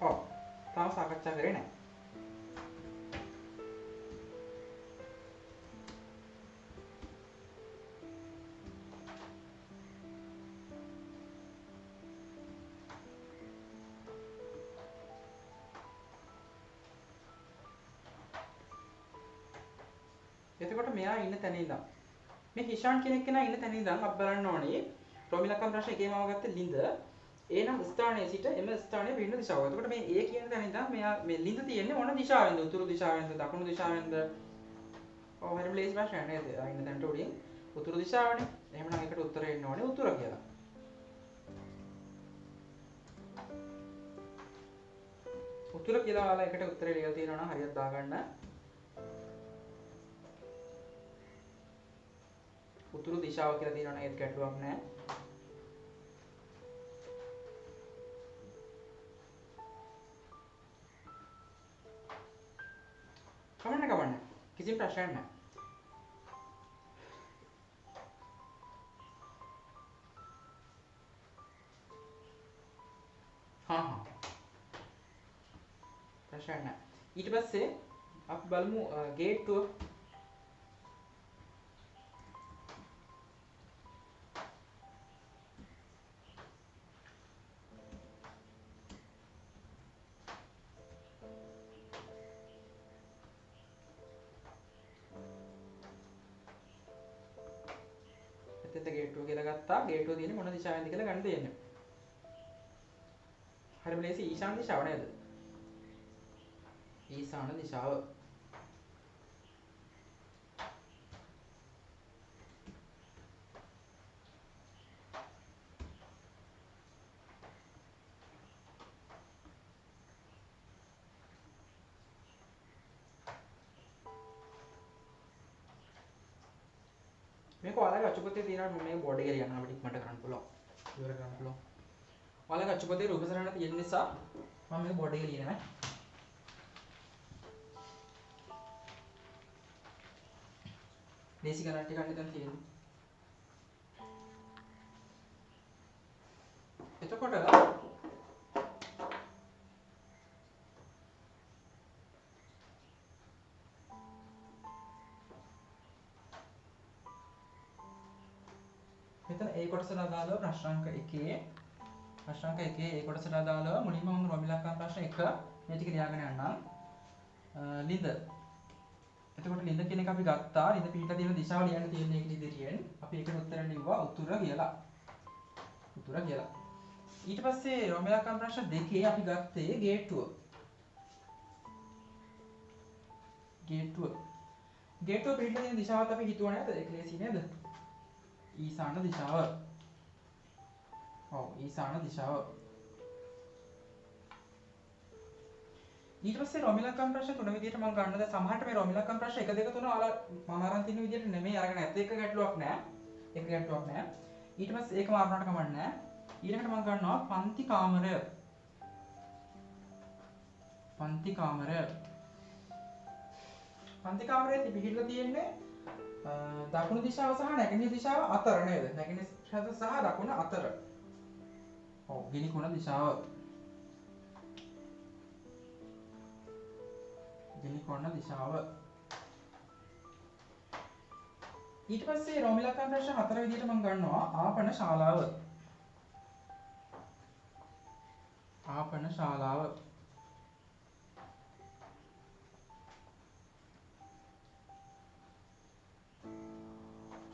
ඔව්. තාම සාකච්ඡා කරේ නැහැ. එතකොට මෙයා ඉන්න තැන ඉඳන් මේ හිෂාන් කෙනෙක් ඉන්න තැන ඉඳන් අපි බලන්න ඕනේ රෝමිලකම් ප්‍රශ්න එකේම අවගත්ත ලින්ද එනම් ස්ථානයේ සිට එම ස්ථානයේ පින්න දිශාව. එතකොට මේ A කියන තැන ඉඳන් මෙයා මේ ලින්ද තියෙන්නේ මොන දිශාවෙන්ද? උතුරු දිශාවෙන්ද? දකුණු දිශාවෙන්ද? ඔව් හරිම ලේසි ප්‍රශ්නයක් නේද? ඉන්න තැනට උඩින් උතුරු දිශාවනේ. එහෙමනම් ඒකට උත්තරේ එන්න ඕනේ උතුර කියලා. උතුර කියලා ඔයාලා එකට උත්තරේ ලියලා තියෙනවා නම් හරියට දාගන්න. උතුරු දිශාව කියලා තියෙනවා නම් ඒත් ගැටලුවක් නැහැ. කමන්න. කිසිම ප්‍රශ්නයක් නැහැ. හා ප්‍රශ්නයක් නැහැ. ඊට පස්සේ අපි බලමු ගේට්ටුව. එතෙන්ද ගේට්ටුව කියලා ගත්තා. ගේට්ටුව තියෙන්නේ මොන දිශාවෙන්ද කියලා ගන්න දෙන්නේ. හරිම ලේසි ඊශාන දිශාව නේද? ඊශාන දිශාව. මේක ඔයාලගේ අච්චුපතේ තියෙනවා මේ බෝඩ් එකේ ලියන්න අපිට ඉක්මනට කරන්න පුළුවන්. ඉවර කරන්න පුළුවන්. ඔයාලගේ අච්චුපතේ රූප සරහන තියෙන නිසා මම මේක බෝඩ් එකේ ලියනවා. බේසික් ගණන් ටිකක් දැන් තියෙනවා. එතකොට මෙතන ඒ කොටසට අදාළව ප්‍රශ්නාංක 1 ඒ කොටසට අදාළව මුලින්ම මම රෝමිලකම් ප්‍රශ්න 1 මේ ටික ලියාගෙන යන්නම්. ලින්ද. එතකොට ලින්ද කියන එක අපි ගත්තා. ලින්ද පිටලා තියෙන දිශාව ලියන්න තියෙන එක ඉදිරියෙන් අපි ඒකට උත්තර ලිව්වා උතුර කියලා. ඊට පස්සේ රෝමිලකම් ප්‍රශ්න 2 අපි ගත්තේ ගේට්ටුව. ගේට්ටුව පිටලා තියෙන දිශාවත් අපි හිතුවා නේද? ඒක ලේසි නේද? ඊශාන දිශාව. ඔව් ඊශාන දිශාව. ඊට පස්සේ රෝමිලකම් ප්‍රශ්න තුන විදිහට මම ගන්නද සමහරට මේ රෝමිලකම් ප්‍රශ්න 1 2 3 ඔයාලා මම අරන් තියෙන විදිහට නෙමෙයි අරගෙන ඇත්ත එක ගැටලුවක් නෑ. ඊට පස්සේ ඒක මාරුණාට කමක් නෑ. ඊළඟට මම ගන්නවා පන්ති කාමරය. පන්ති කාමරයේ පිහිටලා තියෙන්නේ දකුණු දිශාව සහ නැගෙනහිර දිශාව අතර නේද? නැගෙනහිර සහ දකුණ අතර. ඔව් ගිනි කුණ දිශාව. ඊට පස්සේ රෝමිලකම් ප්‍රශ්න 4 විදිහට මම ගන්නවා ආපන ශාලාව.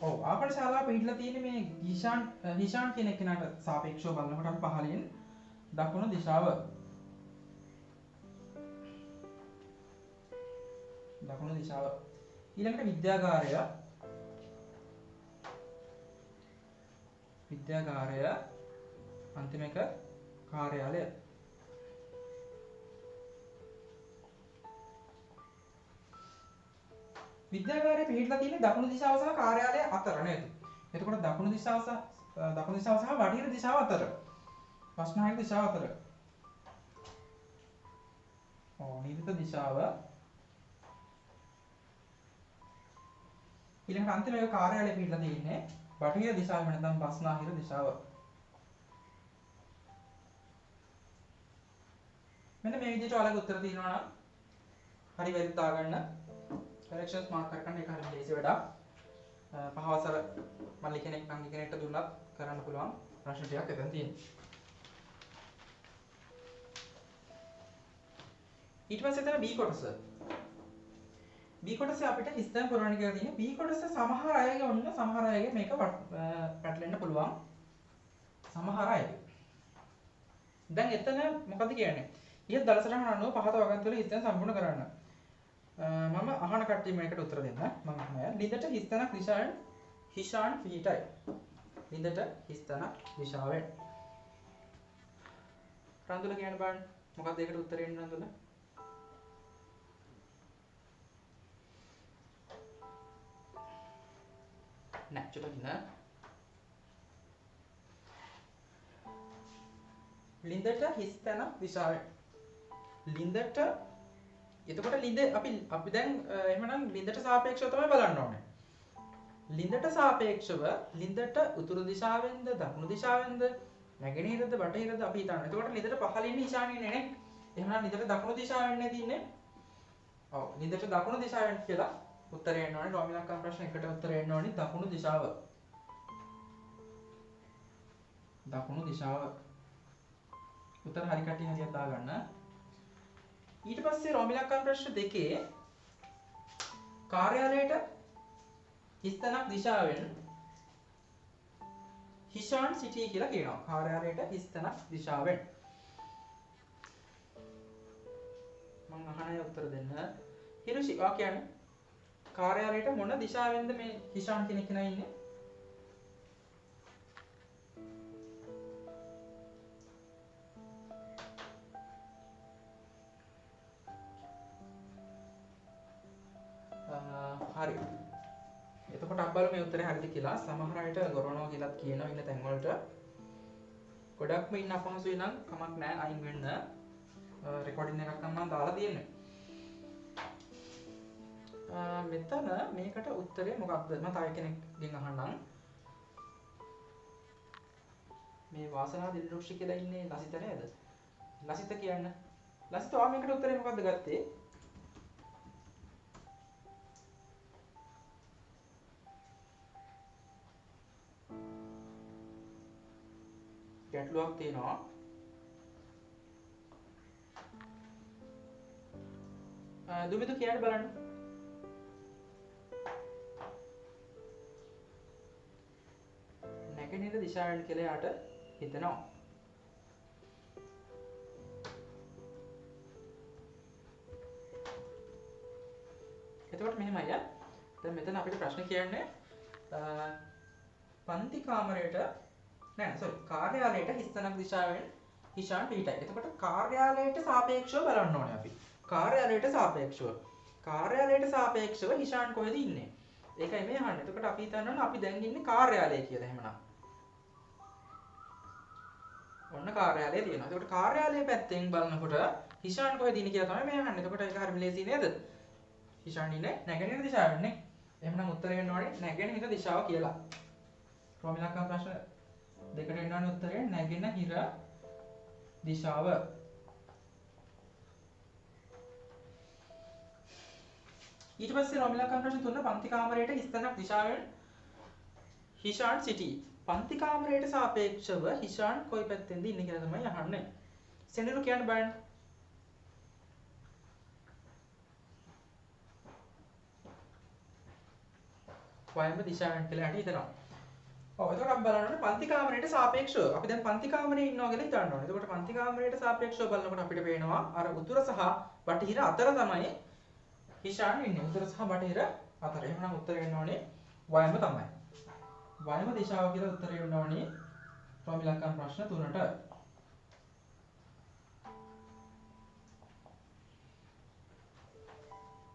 ඔව් ආපන ශාලාව පිළිట్లా තියෙන්නේ මේ හිෂාන් කියන කෙනාට සාපේක්ෂව බලනකොට අපි පහලින් දකුණු දිශාව. ඊළඟට විද්‍යාගාරය අන්තිම එක කාර්යාලය. විද්‍යාගාරය පිළිట్లా තියෙන්නේ දකුණු දිශාව සහ කාර්යාලය අතර නේද? එතකොට දකුණු දිශාව සහ බටහිර දිශාව අතර. ප්‍රශ්නායක දිශාව අතර. නිරිත දිශාව ඊළඟට අන්තිම එක කාර්යාලය පිටලා තියෙන්නේ බටහිර දිශාව නැත්නම් බස්නාහිර දිශාව. මෙන්න මේ විදිහට ඔයාලගේ උත්තර තියෙනවා නම් හරි වැරදි දාගන්න. corrections mark කරගන්න එක හරිය ලේසි වැඩක්. පහවසර මල්ලි කෙනෙක් නංගි කෙනෙක්ට දුන්නත් කරන්න පුළුවන් ප්‍රශ්න ටිකක් එතන තියෙනවා. ඊට පස්සේ තමයි B කොටස. B කොටසේ අපිට හිස්තැන් පුරවන්න කියලා තියෙන්නේ. B කොටස සමහර අයගේ ඔන්න සමහර අයගේ මේක පැටලෙන්න පුළුවන්. සමහර අයගේ. දැන් එතන මොකද කියන්නේ? ඊට දලසටහන අනුව පහත වගන්තුල හිස්තැන් සම්පූර්ණ කරන්න. මම අහන කට්ටිය මේකට උත්තර දෙන්න. මම අහනවා. ලිඳට හිස්තැනක් දිශාවෙන් හිෂාන් පිහිටයි. ලිඳට හිස්තැනක් දිශාවෙන්. රන්දුල කියන්න බලන්න. මොකක්ද ඒකට උත්තරේ එන්නේ රන්දුල? නෑ චුට්ටක් ඉන්න. ලිඳට හිස්තැනක් දිශාවෙන්. ලිඳට එතකොට ලිඳ අපි දැන් එහෙමනම් ලිඳට සාපේක්ෂව තමයි බලන්න ඕනේ. ලිඳට සාපේක්ෂව ලිඳට උතුරු දිශාවෙන්ද දකුණු දිශාවෙන්ද නැගෙනහිරද බටහිරද අපි හිතන්න. එතකොට ලිඳට පහළ ඉන්නේ ඊශානයේ නේ. එහෙනම් ලිඳට දකුණු දිශාවෙන් නේ තියෙන්නේ. ඔව් ලිඳට දකුණු දිශාවෙන් කියලා උත්තරය එන්න ඕනේ. රෝමිලක්කම් ප්‍රශ්න එකට උත්තරය එන්න ඕනේ දකුණු දිශාව. දකුණු දිශාව. උත්තර හරි කටිය හරියට දාගන්න. ඊට පස්සේ රෝමිලක්කම් ප්‍රශ්න දෙකේ කාර්යාලයට හිස්තැනක් දිශාවෙන් හිෂාන් සිටි කියලා කියනවා. කාර්යාලයට හිස්තැනක් දිශාවෙන්. මම අහන අය උත්තර දෙන්න. හිරුෂි ඔයා කියන්නේ කාර්යාලයට මොන දිශාවෙන්ද මේ හිෂාන් කෙනෙක් කෙනා ඉන්නේ? හරි. එතකොට අපි බලමු මේ උත්තරේ හරිද කියලා. සමහර අයට ගොරවනවා කියලාත් කියනවා ඉන්න තැන් වලට. ගොඩක්ම ඉන්න අපහසුයි නම් කමක් නැහැ අයින් වෙන්න. රෙකෝඩින් එකක් නම් මම දාලා තියෙන්නේ. මෙතන මේකට උත්තරේ මොකක්ද? මම තව කෙනෙක්ගෙන් අහන්නම්. මේ වාසනා දිල්රුක්ෂි කියලා ඉන්නේ ලසිත නේද? ලසිත කියන්න. ලසිත ඔයා මේකට උත්තරේ මොකක්ද ගත්තේ? ගැටලුවක් තියෙනවා. දුමිතු කියන්න බලන්න. නැගෙනහිර දිශාවෙන් කියලා යාට හිතෙනවා. එතකොට මෙහෙමයි යා. දැන් මෙතන අපිට ප්‍රශ්න කියන්නේ පන්ති කාමරයට කාර්යාලයට හිස්තැනක් දිශාවෙන් හිෂාන් පිහිටයි. එතකොට කාර්යාලයට සාපේක්ෂව බලන්න ඕනේ අපි. කාර්යාලයට සාපේක්ෂව හිෂාන් කොහෙද ඉන්නේ? ඒකයි මේ අහන්නේ. එතකොට අපි හිතනවා අපි දැන් ඉන්නේ කාර්යාලයේ කියලා එහෙමනම්. ඔන්න කාර්යාලය තියෙනවා. එතකොට කාර්යාලයේ පැත්තෙන් බලනකොට හිෂාන් කොහෙද ඉන්නේ කියලා තමයි මේ අහන්නේ. එතකොට ඒක හරියම ලේසි නේද? හිෂාන් ඉන්නේ නැගෙනහිර දිශාවෙන් නේ. එහෙනම් උත්තරය වෙන්න ඕනේ නැගෙනහිර දිශාව කියලා. රෝමිලක්කම් ප්‍රශ්න දෙකට එන්න ඕනේ උත්තරේ නැගෙනහිර දිශාව. ඊට පස්සේ රෝමිලක්කම් ප්‍රශ්න 3 පන්ති කාමරයට හිස්තැනක් දිශාවෙන් හිෂාන් සිටි. පන්ති කාමරයට සාපේක්ෂව හිෂාන් කොයි පැත්තෙන්ද ඉන්නේ කියලා තමයි අහන්නේ. සෙනෙරු කියන්න බලන්න. වයඹ දිශාවෙන් කියලා හිතනවා. ඔව් එතකොට අපි බලන්න ඕනේ පන්ති කාමරයට සාපේක්ෂව. අපි දැන් පන්ති කාමරේ ඉන්නවා කියලා හිතන්න ඕනේ. එතකොට පන්ති කාමරයට සාපේක්ෂව බලනකොට අපිට පේනවා අර උතුර සහ බටහිර අතර තමයි හිෂාන් ඉන්නේ. උතුර සහ බටහිර අතර. එහෙනම් උත්තරය වෙන්න ඕනේ වයඹ තමයි. වයඹ දිශාව කියලා උත්තරය වෙන්න ඕනේ රෝමිලක්කම් ප්‍රශ්න 3ට.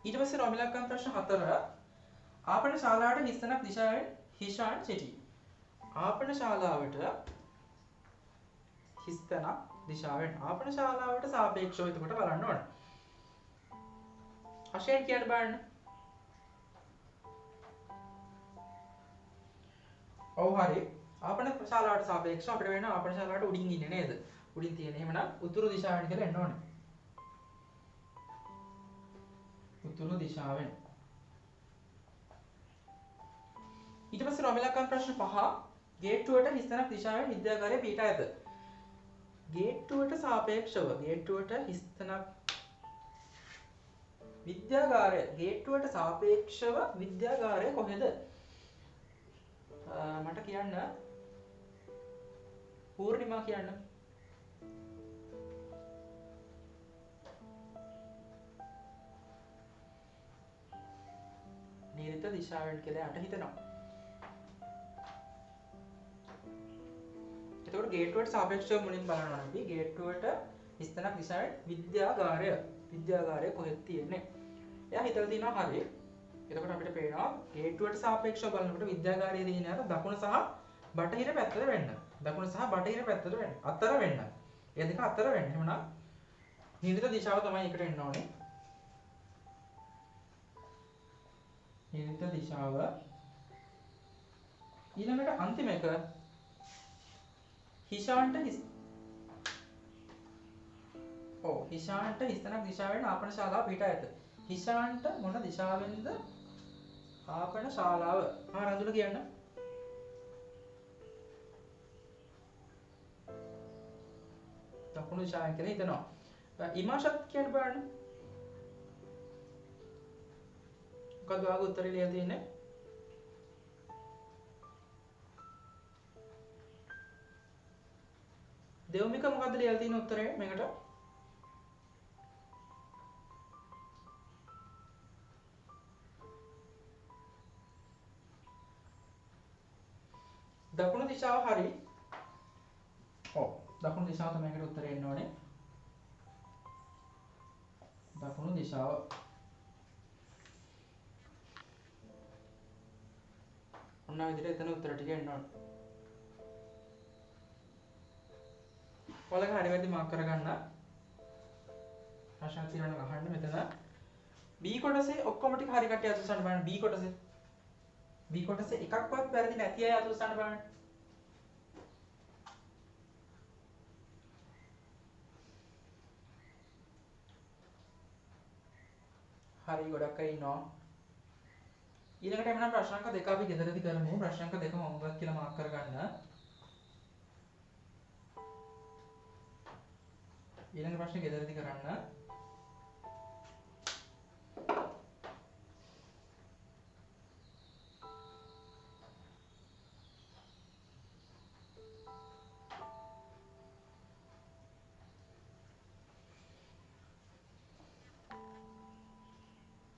ඊට පස්සේ රෝමිලක්කම් ප්‍රශ්න 4 ආපන ශාලාවට හිස්තැනක් දිශාවෙන් හිෂාන් සිටි. ආපන ශාලාවට හිස්තැනක් දිශාවෙන් ආපන ශාලාවට සාපේක්ෂව එතකොට බලන්න ඕන. අශේන් කියන්න බලන්න. ඔව් හරි. ආපන ශාලාවට සාපේක්ෂව අපිට වෙන ආපන ශාලාවට උඩින් ඉන්නේ නේද? උඩින් තියෙන. එහෙමනම් උතුරු දිශාවෙන් කියලා එන්න ඕනේ. උතුරු දිශාවෙන්. ඊට පස්සේ රොමිලකම් ප්‍රශ්න 5 ගේට්ටුවට හිස්තැනක් දිශාවෙන් විද්‍යාගාරය පිහිටා ඇත. ගේට්ටුවට සාපේක්ෂව ගේට්ටුවට හිස්තැනක් ගේට්ටුවට සාපේක්ෂව විද්‍යාගාරය කොහෙද? මට කියන්න පූර්ණිමා කියන්න. නිරිත දිශාවෙන් කියලා යට හිතනවා. එතකොට ගේට්ටුවට සාපේක්ෂව මුලින් බලනවා අපි ගේට්ටුවට හිස්තැනක් දිශාවෙන් විද්‍යාගාරය කොහෙද තියෙන්නේ? එයා හිතලා තිනවා හරිය. එතකොට අපිට පේනවා ගේට්ටුවට සාපේක්ෂව බලනකොට විද්‍යාගාරයේ තියෙන අර දකුණ සහ බටහිර පැත්තට වෙන්න. දකුණ සහ බටහිර පැත්තට වෙන්න. අතර වෙන්න. ඒ දෙක අතර වෙන්න. එහෙමනම් නිරිත දිශාව තමයි එකට එන්න ඕනේ. නිරිත දිශාව ඊළඟට අන්තිම එක හිෂාන්ට හිස්තැනක් දිශාවෙන් ආපන ශාලාව පිහිටා ඇත. හිෂාන්ට මොන දිශාවෙන්ද ආපන ශාලාව? රඳුල කියන්න. දකුණු දිශාවෙන් කියලා හිතනවා. ඉමාෂත් කියන්න බලන්න. මොකද ඔයාගේ උත්තරේ ලියලා තියෙන්නේ? දෙව්මික මොකද්ද ලියලා තියෙන උත්තරේ මේකට? දකුණු දිශාව හරි. ඔව්. දකුණු දිශාව තමයි මේකට උත්තරේ එන්න ඕනේ. දකුණු දිශාව. ඔන්න ඔය විදිහට එතන උත්තර ටික එන්න ඕනේ. ඔයාලගේ හරි වැරදි මාක් කරගන්න. ප්‍රශ්න තියෙනවා නම් අහන්න මෙතන. B කොටසේ ඔක්කොම ටික හරි කට්ටිය අතුස්සන්න බලන්න. B කොටසේ එකක්වත් වැරදි නැති අය අතුස්සන්න බලන්න. හරි ගොඩක් අය ඉන්නවා. ඊළඟට එමනම් ප්‍රශ්නාංක දෙක අපි ගෙදරදී කරමු. ප්‍රශ්නාංක දෙකම homework කියලා මාක් කරගන්න. ඊළඟ ප්‍රශ්නේ ගෙදරදී කරන්න.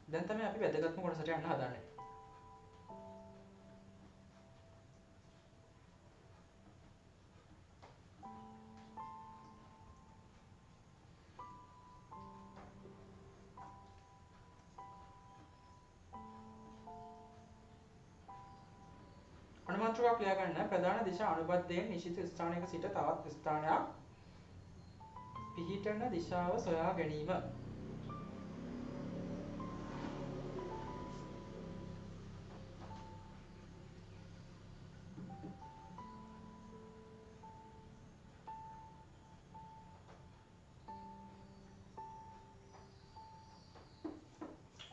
දැන් තමයි අපි වැදගත්ම කොටසට යන්න හදන්නේ. අනුමාත්‍රාවක් ලියා ගන්න. ප්‍රධාන දිශා අනුබද්ධයෙන් නිශ්චිත ස්ථානයක සිට තවත් ස්ථානයක් පිහිටන දිශාව සොයා ගැනීම.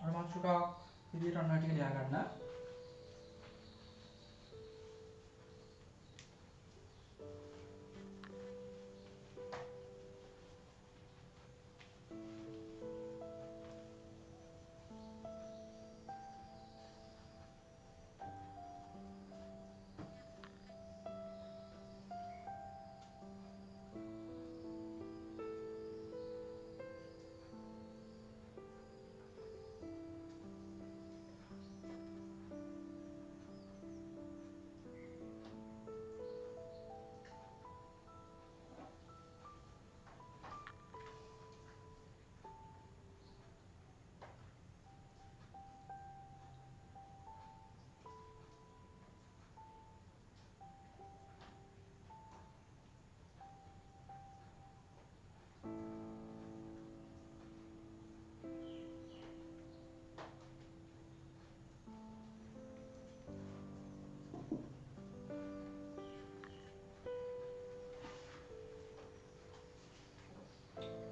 අනුමාත්‍රාවක් විදිහට අන්න ටික ලියා ගන්න.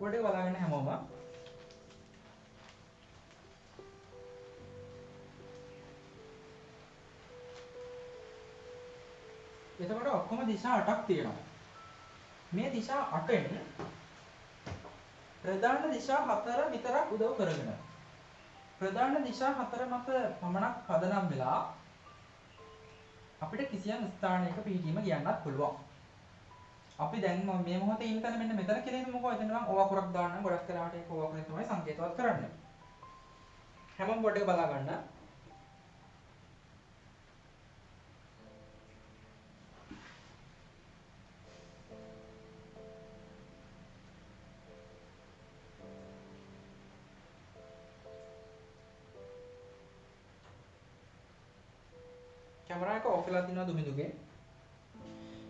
බෝඩ් එක බලාගෙන හැමෝම. එතකොට ඔක්කොම දිශා 8ක් තියෙනවා. මේ දිශා 8ෙන් ප්‍රධාන දිශා 4 විතරක් උදව් කරගෙන ප්‍රධාන දිශා 4 මත පමණක් පදනම් වෙලා අපිට කිසියම් ස්ථානයක පිහිටීම කියන්නත් පුළුවන්. අපි දැන් මේ මොහොතේ ඉන්න තැන මෙන්න මෙතන කියලා හිතමුකෝ. එතන මම ඕ අකුරක් දාන්නම්. ගොඩක් වෙලාවට ඒක ඕ අකුරේ තමයි සංකේතවත් කරන්නේ. හැමෝම බෝඩ් එක බලා ගන්න. කැමරා එක ඕෆ් වෙලා තිනවා දුමිදුගේ.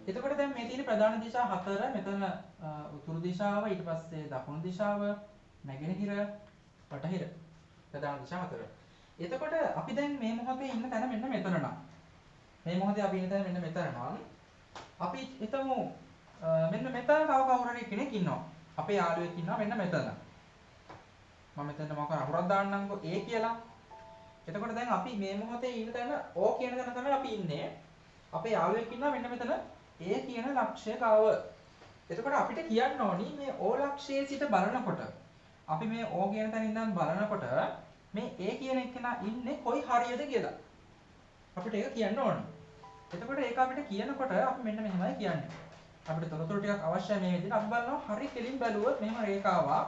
එතකොට දැන් මේ තියෙන ප්‍රධාන දිශා 4 මෙතන උතුරු දිශාව, ඊට පස්සේ දකුණු දිශාව, නැගෙනහිර, බටහිර. ප්‍රධාන දිශා 4. එතකොට අපි දැන් මේ මොහොතේ ඉන්න තැන මෙන්න මෙතන නම්. මේ මොහොතේ අපි ඉන්න තැන මෙන්න මෙතන නම් අපි හිතමු මෙන්න මෙතන තව කවුරු හරි කෙනෙක් ඉන්නවා. අපේ යාළුවෙක් ඉන්නවා මෙන්න මෙතන. මම මෙතන මොකක් අකුරක් දාන්නම්කෝ A කියලා. එතකොට දැන් අපි මේ මොහොතේ ඉන්න තැන O කියන තැන තමයි අපි ඉන්නේ. අපේ යාළුවෙක් ඉන්නවා මෙන්න මෙතන A කියන ලක්ෂ්‍යකාව. එතකොට අපිට කියන්න ඕනි මේ O ලක්ෂ්‍යයේ සිට බලනකොට අපි මේ O කියන තැන ඉඳන් බලනකොට මේ A කියන එකනා ඉන්නේ කොයි හරියද කියලා. අපිට ඒක කියන්න ඕනි. එතකොට ඒක අපිට කියනකොට අපි මෙන්න මෙහෙමයි කියන්නේ. අපිට තොරතුරු ටිකක් අවශ්‍යයි මේ විදිහට. අපි බලනවා හරි කෙලින් බැලුවොත් මෙහෙම රේඛාවක්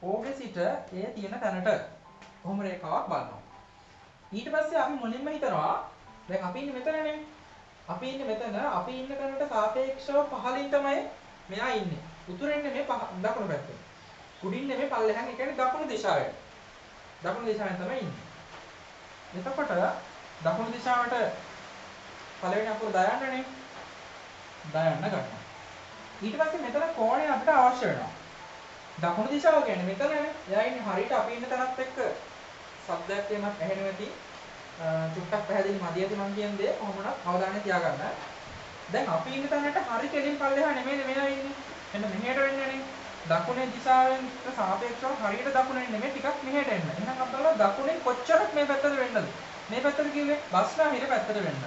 O ගේ සිට A තියෙන තැනට කොහොම රේඛාවක් බලනවා. ඊට පස්සේ අපි මුලින්ම හිතනවා දැන් අපි ඉන්නේ මෙතනනේ. අපි ඉන්නේ මෙතන. අපි ඉන්න තැනට සාපේක්ෂව පහළින් තමයි මෙයා ඉන්නේ. උතුරෙන් නෙමෙයි දකුණු පැත්තේ. උඩින් නෙමෙයි පල්ලෙහාන්. ඒ කියන්නේ දකුණු දිශාවට. දකුණු දිශාවෙන් තමයි ඉන්නේ. එතකොට දකුණු දිශාවට පළවෙනි අකුර දායන්නනේ. දායන්න ගන්නවා. ඊට පස්සේ මෙතන කෝණය අපිට අවශ්‍ය වෙනවා. දකුණු දිශාව කියන්නේ මෙතනනේ. එයා ඉන්නේ හරියට අපි ඉන්න තැනත් එක්ක શબ્දයක් එමත් ඇහෙනවා ඇති. චුට්ටක් පැහැදිලි මදියද මම කියන දේ කොහොමවත් අවධානය තියාගන්න. දැන් අපි ඉන්න තැනට හරි කෙලින් පල්ලෙහා නෙමෙයි මෙයා ඉන්නේ. මෙන්න මෙහෙට වෙන්නනේ. දකුණේ දිශාවෙන් සාපේක්ෂව හරියට දකුණෙන් නෙමෙයි ටිකක් මෙහෙට එන්න. එහෙනම් අපි බලමු දකුණෙන් කොච්චරක් මේ පැත්තට වෙන්නද? මේ පැත්තට කිව්වේ බස්නාහිර පැත්තට වෙන්න.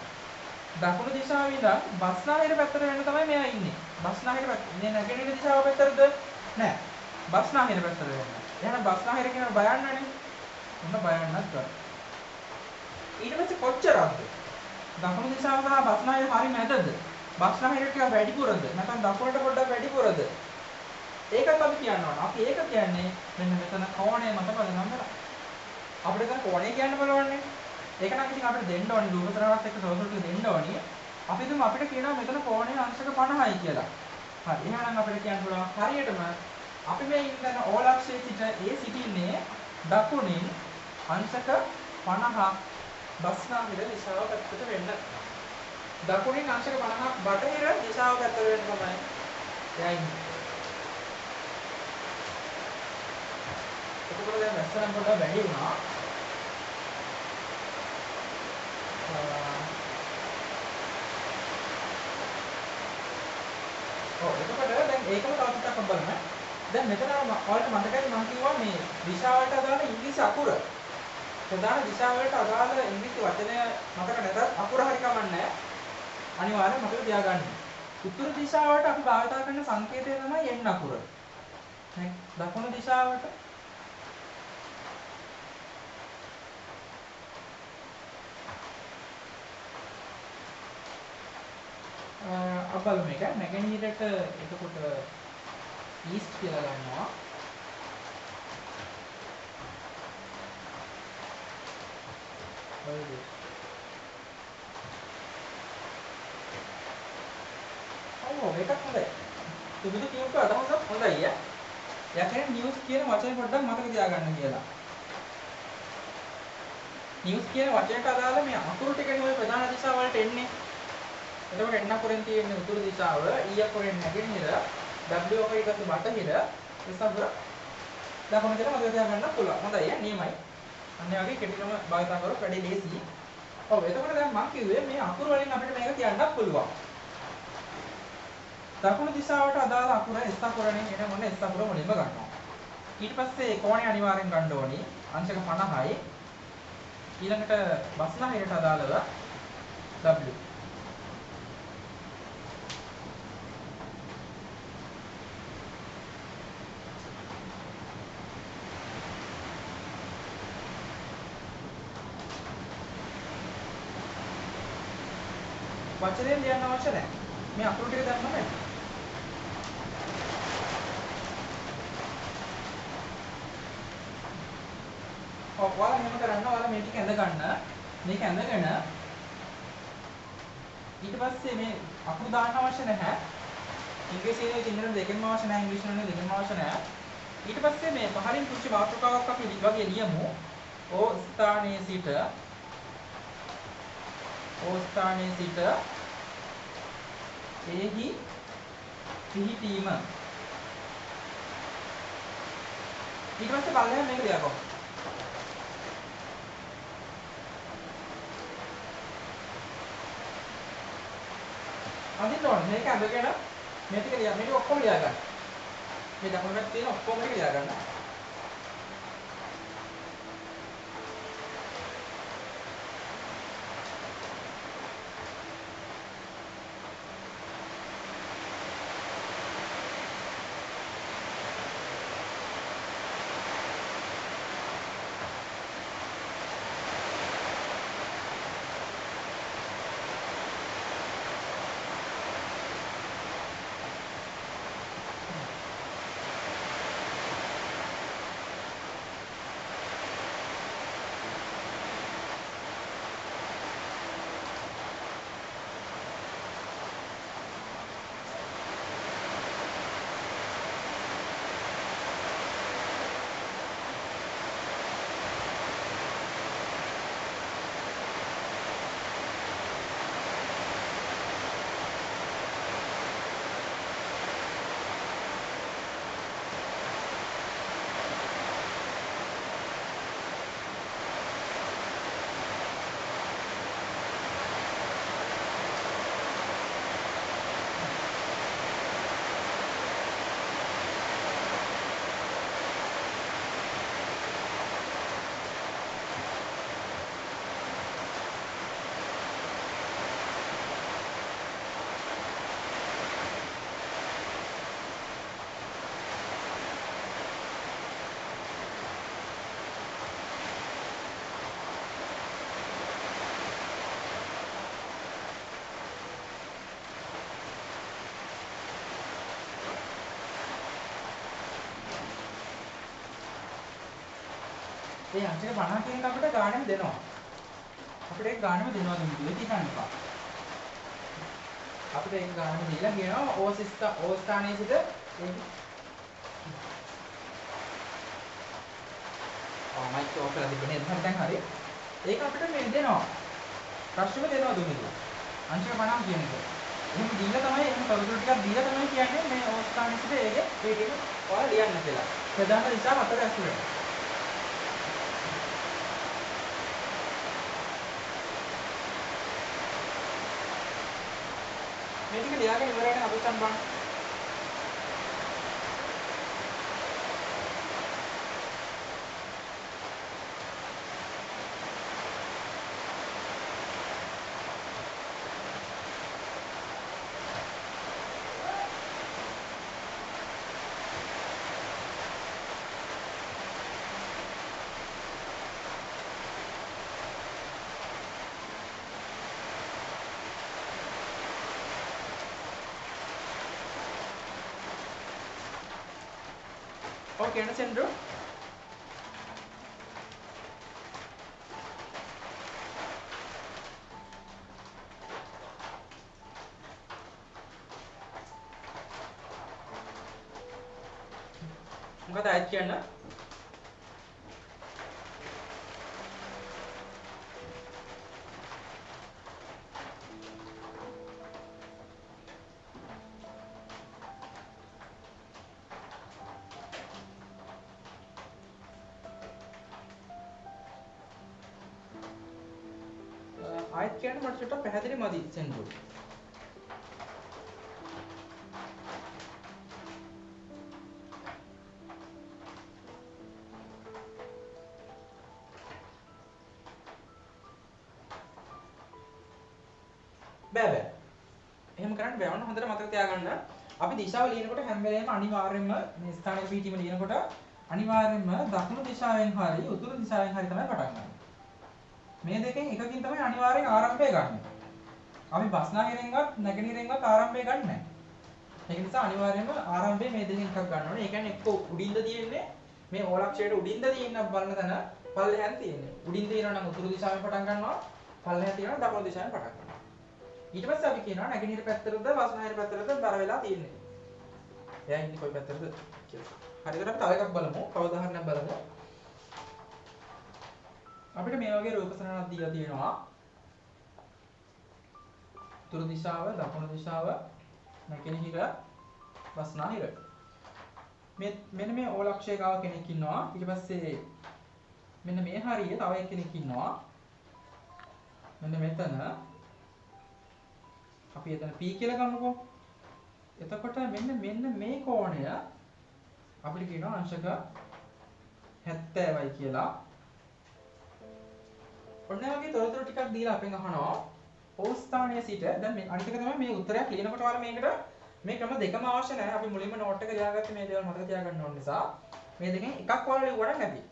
දකුණු දිශාවේ ඉඳන් බස්නාහිර පැත්තට වෙන්න තමයි මෙයා ඉන්නේ. බස්නාහිර පැත්ත. මේ නැගෙනහිර දිශාව පැත්තටද? නෑ. බස්නාහිර පැත්තට වෙන්න. එහෙනම් බස්නාහිර කියන බයන්නනේ. මොන බයන්නත් ගන්න. ඊට පස්සේ කොච්චරක්ද? දකුණු දිශාව සහ බස්නාහිර හරිය මැදද? බස්නාහිර ටික වැඩිපුරද? නැත්නම් දකුණට පොඩ්ඩක් වැඩිපුරද? ඒකත් අපි කියන්න ඕන. අපි ඒක කියන්නේ මෙන්න මෙතන කෝණය මත පදනම් වෙලා. අපිට දැන් කෝණය කියන්න බලවන්නේ. ඒක නම් ඉතින් අපිට දෙන්න ඕනේ රූපතරාවත් එක්ක තොරතුරු ටික දෙන්න ඕනේ. අපි දුම අපිට කියනවා මෙතන කෝණය අංශක 50යි කියලා. හරි. එහෙනම් අපිට කියන්න පුළුවන් හරියටම අපි මේ ඉන්න O ලක්ෂයේ සිට A සිටින්නේ දකුණින් අංශක 50ක් බස්නාහිර දිශාව පැත්තට වෙන්න. දකුණින් අංශක 50ක් බටහිර දිශාව පැත්තට වෙන්න තමයි එයා ඉන්නේ. එතකොට දැන් වැස්සනම් පොඩ්ඩක් වැඩි වුණා. එතකොට දැන් ඒකම තව ටිකක් බලන්න. දැන් මෙතන ඔයාලට මතකයි මම කිව්වා මේ දිශාවට අදාළ ඉංග්‍රීසි අකුර. ප්‍රධාන දිශාවලට අදාළ ඉංග්‍රීසි වචනය මතක නැතත් අකුර හරි කමන්නේ. අනිවාර්යෙන් මතක තියාගන්න. උතුරු දිශාවට අපි භාවිත කරන සංකේතය තමයි N අකුර. දකුණු දිශාවට අපල මේක නැගෙනහිරට එතකොට ඊස්ට් කියලා ගන්නවා. හරිද? ඔව් මේකත් හොඳයි. තුබුදු කියපු අදහසක් හොඳයි ඈ. එයා කියන්නේ නිවුස් කියන වචනේ පොඩ්ඩක් මතක තියාගන්න කියලා. නිවුස් කියන වචනයට අදාළ මේ අකුරු ටිකනේ ඔය ප්‍රධාන දිශා වලට එන්නේ. එතකොට N අකුරෙන් තියෙන්නේ උතුරු දිශාව, E අකුරෙන් නැගෙනහිර, W අකුරෙන් ඊට බටහිර, S අකුර දකුණ කියලා මතක තියාගන්න පුළුවන්. හොඳයි ඈ නියමයි. අන්න ඒ වගේ කෙටිකම භාවිත කරලා වැඩි ලේසි. ඔව් එතකොට දැන් මම කිව්වේ මේ අකුරු වලින් අපිට මේක කියන්නත් පුළුවන්. දකුණු දිශාවට අදාළ අකුර S අකුරනේ. එහෙනම් ඔන්න S අකුර මුලින්ම ගන්නවා. ඊට පස්සේ කෝණය අනිවාර්යෙන් ගන්න ඕනි. අංශක 50යි. ඊළඟට බස්නාහිරට අදාළව W. වචනයෙන් ලියන්න අවශ්‍ය නැහැ. මේ අකුරු ටික දැම්මම ඇති. ඔයාලා මෙහෙම කරන්න. ඔයාලා මේ ටික ඇඳ ගන්න. මේක ඇඳගෙන ඊට පස්සේ මේ අකුරු දාන්න අවශ්‍ය නැහැ. ඉංග්‍රීසියෙන් සිංහලෙන් දෙකෙන්ම අවශ්‍ය නැහැ. ඉංග්‍රීසියෙන් දෙකෙන්ම අවශ්‍ය නැහැ. ඊට පස්සේ මේ පහලින් පුංචි මාතෘකාවක් අපි වගේ ලියමු. O ස්ථානයේ සිට එහි පිහිටීම. ඊට පස්සේ බලන්න මේක ලියපන්. අදින්න ඕනේ. මේක අඳගෙන මේ ටික ලියන්න. මේක ඔක්කොම ලියා ගන්න. මේ දකුණු පැත්තේ තියෙන ඔක්කොම ටික ලියා ගන්න. මේ අංශක 50 කියන එක අපිට ගානෙම දෙනවා. අපිට ඒක ගානෙම දෙනවා දුන්නේ හිතන්න එපා. අපිට ඒක ගානෙම දීලා කියනවා O ස්ථානයේ සිට මයික් ඕෆ් කරලා තිබුණේ එහෙනම් දැන් හරි. ඒක අපිට මේ දෙනවා. ප්‍රශ්නෙම දෙනවා දුන්නේ. අංශක 50 කියන එක. එහෙනම් දීලා තමයි එහෙනම් තවදුරටත් ටිකක් දීලා තමයි කියන්නේ මේ O ස්ථානයේ සිට ඒ ටික ඔයාලා ලියන්න කියලා. ප්‍රධාන දිශා හතර ඇතුළේ. මේ ටික ලියාගෙන ඉවරගෙන අපිටම බලන්න. Okay, understand, bro? මොකද ආයෙත් කියන්න? ආයෙත් කියන්න මට චුට්ටක් පැහැදිලි මදි සෙන්ඩු. බෑ. එහෙම කරන්න බෑ. ඔන්න හොඳට මතක තියාගන්න. අපි දිශාව ලියනකොට හැම වෙලේම අනිවාර්යයෙන්ම මේ ස්ථානයේ පිටීම ලියනකොට අනිවාර්යයෙන්ම දකුණු දිශාවෙන් හරි උතුරු දිශාවෙන් හරි තමයි පටන් ගන්න. මේ දෙකෙන් එකකින් තමයි අනිවාර්යෙන් ආරම්භය ගන්න. අපි බස්නාහිරෙන්වත් නැගෙනහිරෙන්වත් ආරම්භය ගන්න නැහැ. ඒක නිසා අනිවාර්යයෙන්ම ආරම්භය මේ දෙකෙන් එකක් ගන්න ඕනේ. ඒ කියන්නේ එක්ක උඩින්ද තියෙන්නේ මේ ඕලක්ෂයට උඩින්ද තියෙන බලන තැන පල්ලෙහාන් තියෙන්නේ. උඩින් තියෙනවා නම් උතුරු දිශාවෙන් පටන් ගන්නවා. පල්ලෙහා තියෙනවා දකුණු දිශාවෙන් පටන් ගන්නවා. ඊට පස්සේ අපි කියනවා නැගෙනහිර පැත්තටද බස්නාහිර පැත්තටද බර වෙලා තියෙන්නේ. එයා ඉන්නේ කොයි පැත්තටද කියලා. හරියට අපි තව එකක් බලමු. තව උදාහරණයක් බලමු. අපිට මේ වගේ රූප සටහනක් දීලා තියෙනවා. උතුරු දිශාව, දකුණු දිශාව, නැගෙනහිර, බස්නාහිර. මෙන්න මේ ඕලක්ෂය ගාව කෙනෙක් ඉන්නවා. ඊට පස්සේ මෙන්න මේ හරියේ තව එක්කෙනෙක් ඉන්නවා. මෙන්න මෙතන අපි එතන P කියලා ගමුකෝ. එතකොට මෙන්න මේ කෝණය අපිට කියනවා අංශක 70යි කියලා. ඔන්න වගේ තොරතුරු ටිකක් දීලා අපෙන් අහනවා. ඕ ස්ථානයේ සිට දැන් මේ අනිත් එක තමයි මේ උත්තරයක් ලියනකොට වල මේකට මේ ක්‍රම දෙකම අවශ්‍ය නැහැ. අපි මුලින්ම නෝට් එක ලියාගත්තේ මේ දේවල් මතක තියාගන්න ඕන නිසා මේ දෙකෙන් එකක් වල ලියුවට නැති.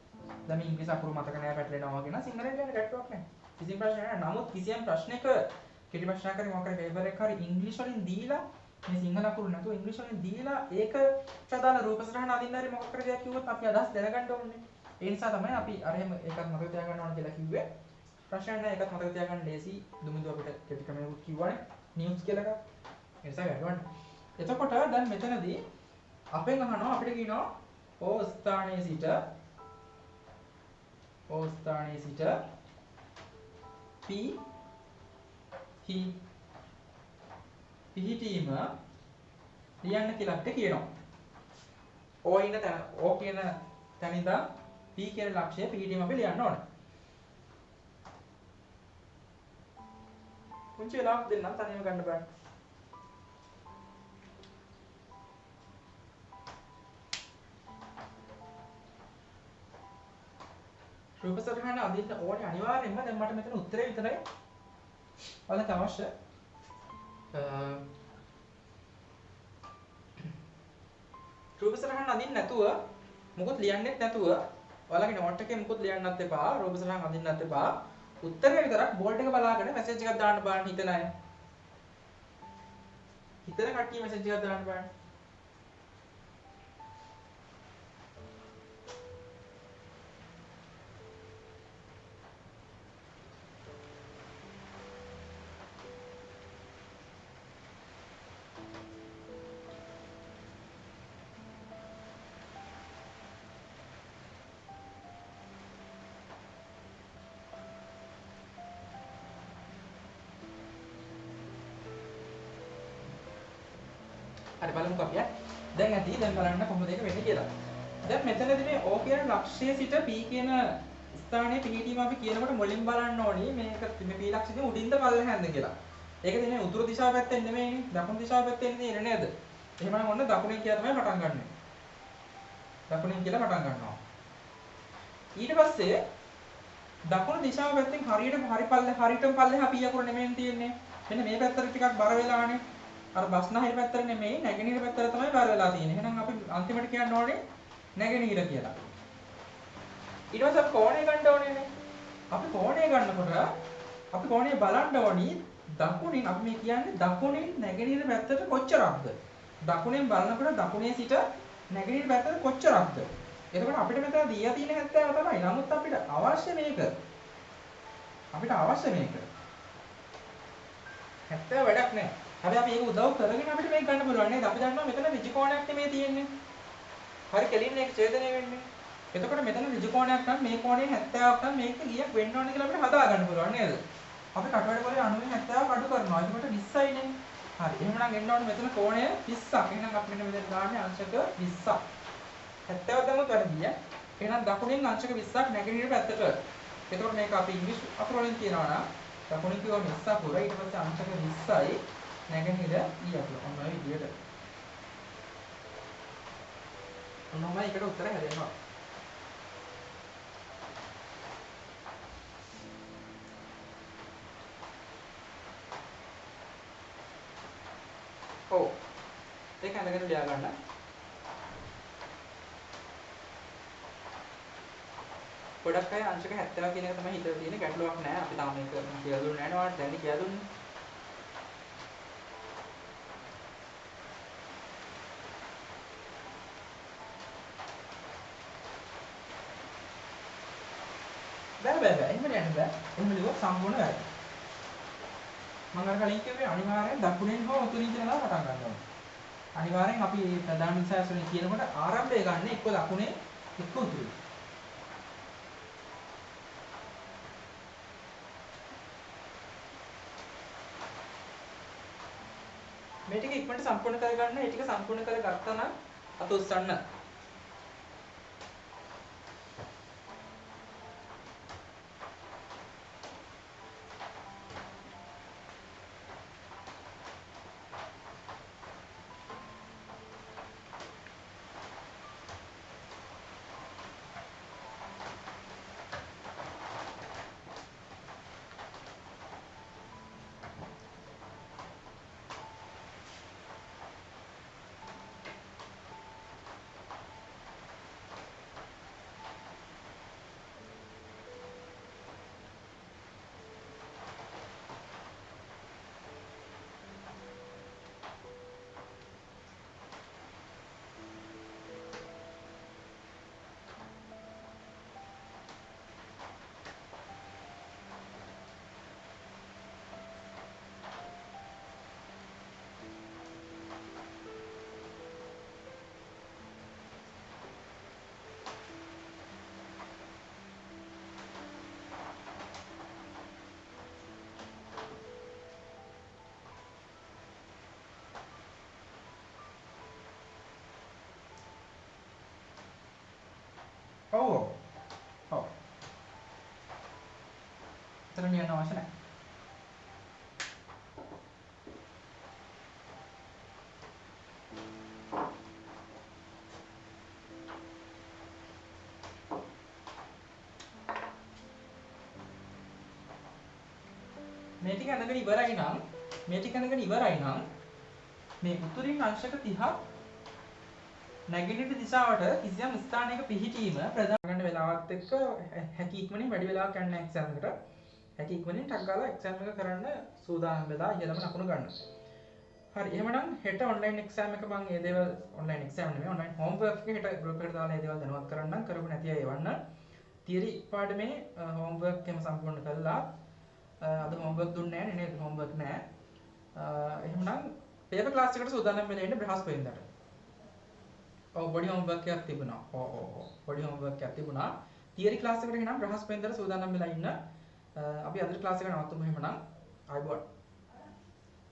දැන් මේ ඉංග්‍රීසි අකුරු මතක නැහැ පැටලෙනවා වගේ නම් සිංහලෙන් ලියන්න ගැටලුවක් නැහැ. කිසිම ප්‍රශ්නයක් නැහැ. නමුත් කිසියම් ප්‍රශ්නයක කෙටි ප්‍රශ්නයක් හරි මොකක් හරි පේපර් එකක් හරි ඉංග්‍රීසි වලින් දීලා මේ සිංහල අකුරු නැතුව ඉංග්‍රීසි වලින් දීලා ඒක ප්‍රදාන රූප සටහන අදින්න හරි මොකක් හරි දෙයක් කිව්වොත් අපි අදහස් දැනගන්න ඕනේ. ඒ නිසා තමයි අපි අර එහෙම එකක් මතක තියාගන්න ඕන කියලා කිව්වේ. ප්‍රශ්නයක් නැහැ ඒකත් මතක තියාගන්න ලේසි. දුමුදු අපිට කෙටි ක්‍රමයකට කිව්වනේ නිවුස් කියලා එකක්. ඒ නිසා ගැටවන්න. එතකොට දැන් මෙතනදී අපෙන් අහනවා අපිට කියනවා ඕ ස්ථානයේ සිට P පිහිටීම ලියන්න කියලා අපිට කියනවා. O ඉන්න තැන O කියන තැන ඉඳන් P කියන ලක්ෂය පිහිටීම අපි ලියන්න ඕනේ. පුංචි වෙලාවක් දෙන්නම් තනියම ගන්න බෑ. රූප සටහන අදින්න ඕනේ අනිවාර්යෙන්ම. දැන් මට මෙතන උත්තරේ විතරයි ඔයාලට අවශ්‍ය. රූප සටහන අදින්න නැතුව මොකොත් ලියන්නෙත් නැතුව ඔයාලගේ නෝට් එකේ මොකොත් ලියන්නත් එපා. රූප සටහන අදින්නත් එපා. උත්තරේ විතරක් බෝඩ් එක බලාගෙන මැසේජ් එකක් දාන්න බලන්න හිතන අය. හිතන කට්ටිය මැසේජ් එකක් දාන්න බලන්න. හරි බලමුකෝ අපි. දැන් ඇති දැන් බලන්න කොහොමද ඒක වෙන්නේ කියලා. දැන් මෙතනදී මේ O කියන ලක්ෂයේ සිට P කියන ස්ථානයේ පිහිටීම අපි කියනකොට මුලින් බලන්න ඕනි මේක මේ P ලක්ෂයෙන් උඩින්ද පල්ලෙහාන්ද කියලා. ඒකද මේ උතුරු දිශාව පැත්තෙන් නෙමෙයිනේ දකුණු දිශාව පැත්තෙන් ඉන්නේ නේද? එහෙමනම් ඔන්න දකුණෙන් කියලා තමයි පටන් ගන්නෙ. දකුණෙන් කියලා පටන් ගන්නවා. ඊට පස්සේ දකුණු දිශාව පැත්තෙන් හරියටම පල්ලෙහා P අකුර නෙමෙයි තියෙන්නේ. මෙන්න මේ පැත්තට ටිකක් බර වෙලානේ. අර බස්නාහිර පැත්තට නෙමෙයි නැගෙනහිර පැත්තට තමයි බර වෙලා තියෙන්නේ. එහෙනම් අපි අන්තිමට කියන්න ඕනේ නැගෙනහිර කියලා. ඊට පස්සේ අපි කෝණය ගන්න ඕනේනේ. අපි කෝණය ගන්නකොට අපි කෝණය බලන්න ඕනි දකුණින් අපි මේ කියන්නේ දකුණින් නැගෙනහිර පැත්තට කොච්චරක්ද? දකුණෙන් බලනකොට දකුණේ සිට නැගෙනහිර පැත්තට කොච්චරක්ද? එතකොට අපිට මෙතන දීලා තියෙන 70 තමයි. නමුත් අපිට අවශ්‍ය මේක. 70 වැඩක් නැහැ. හැබැයි අපි ඒක උදව් කරගෙන අපිට මේක ගන්න පුළුවන් නේද? අපි දන්නවා මෙතන ඍජු කෝණයක් නෙමෙයි තියෙන්නේ. හරි කෙලින් මේක ඡේදනය වෙන්නේ. එතකොට මෙතන ඍජු කෝණයක් නම් මේ කෝණය 70ක් නම් මේක කීයක් වෙන්න ඕනේ කියලා අපිට හදා ගන්න පුළුවන් නේද? අපි කටවැඩ කරේ 90 70ක් අඩු කරනවා. එතකොට 20යි නේ. හරි. එහෙමනම් එන්න ඕනේ මෙතන කෝණය 20ක්. එහෙනම් අපි මෙන්න මෙතන ගාන්නේ අංශක 20ක්. 70ක් දැම්මොත් වැරදියි ඈ. එහෙනම් දකුණෙන් අංශක 20ක් නැගෙනහිර පැත්තට. එතකොට මේක අපි ඉංග්‍රීසි අකුර වලින් කියනවා නම් දකුණින් කියවම 20 අකුර ඊට පස්සේ අංශක 20යි නැගෙනහිර ඊ අකුර. ඔන්න ඔය විදියට. ඔන්නම එකට උත්තර හැදෙනවා. ඔව්. ඒක ඇඳගෙන ලියා ගන්න. ගොඩක් අය අංශක 70 කියන එක තමයි හිතලා තියෙන්නේ. ගැටලුවක් නැහැ. අපි තාම මේක කියලා දුන්නේ නැහැ නේ. ඔයාලට දැන් කියලා දුන්නේ. බෑ. එහෙම යන්න බෑ. එහෙම ලියුවොත් සම්පූර්ණ වැරදි. මම අර කලින් කිව්වේ අනිවාර්යෙන් දකුණෙන් හෝ උතුරින් කියලා පටන් ගන්න ඕනේ. අනිවාර්යෙන් අපි ප්‍රධාන විෂයසුනේ කියනකොට ආරම්භය ගන්න එක්ක දකුණේ එක්ක උතුරින්. මේ ටික ඉක්මනට සම්පූර්ණ කරගන්න. ඒ ටික සම්පූර්ණ කරගත්තා නම් අත උස්සන්න. ඔව්. ඔව්. එතන නියන අවශ්‍ය නැහැ. මේ ටික අඳගෙන ඉවරයි නම් මේ උතුරින් අංශක 30ක් නැගෙනහිර දිශාවට කිසියම් ස්ථානයක පිහිටීම ප්‍රධාන ගන්න වෙලාවත් එක්ක හැකි ඉක්මනින් වැඩි වෙලාවක් යන එක්සෑම් එකට හැකි ඉක්මනින් ටක් ගාලා එක්සෑම් එක කරන්න සූදානම් වෙලා ඉහළම ලකුණු ගන්න. හරි එහෙමනම් හෙට ඔන්ලයින් එක්සෑම් එක මම මේ දේවල් ඔන්ලයින් එක්සෑම් නෙමෙයි ඔන්ලයින් හෝම්වර්ක් එක හෙට ගෲප් එකට දාලා මේ දේවල් දැනුවත් කරන්නම්. කරපු නැති අය එවන්න. තියරි පාඩමේ හෝම්වර්ක් එකම සම්පූර්ණ කළා. අද හෝම්වර්ක් දුන්නේ නැහැ නේද? හෝම්වර්ක් නැහැ. එහෙමනම් පේපර් ක්ලාස් එකට සූදානම් වෙලා ඉන්න බ්‍රහස්පතින්දාට. ඔව් බොඩි හෝම්වර්ක් එකක් තිබුණා. ඔව් බොඩි හෝම්වර්ක් එකක් තිබුණා. තියරි ක්ලාස් එකට එනම් බ්‍රහස්පතින්දාට සූදානම් වෙලා ඉන්න. අපි අද ක්ලාස් එක නවත්තමු එහෙමනම්. ආයිබෝන්.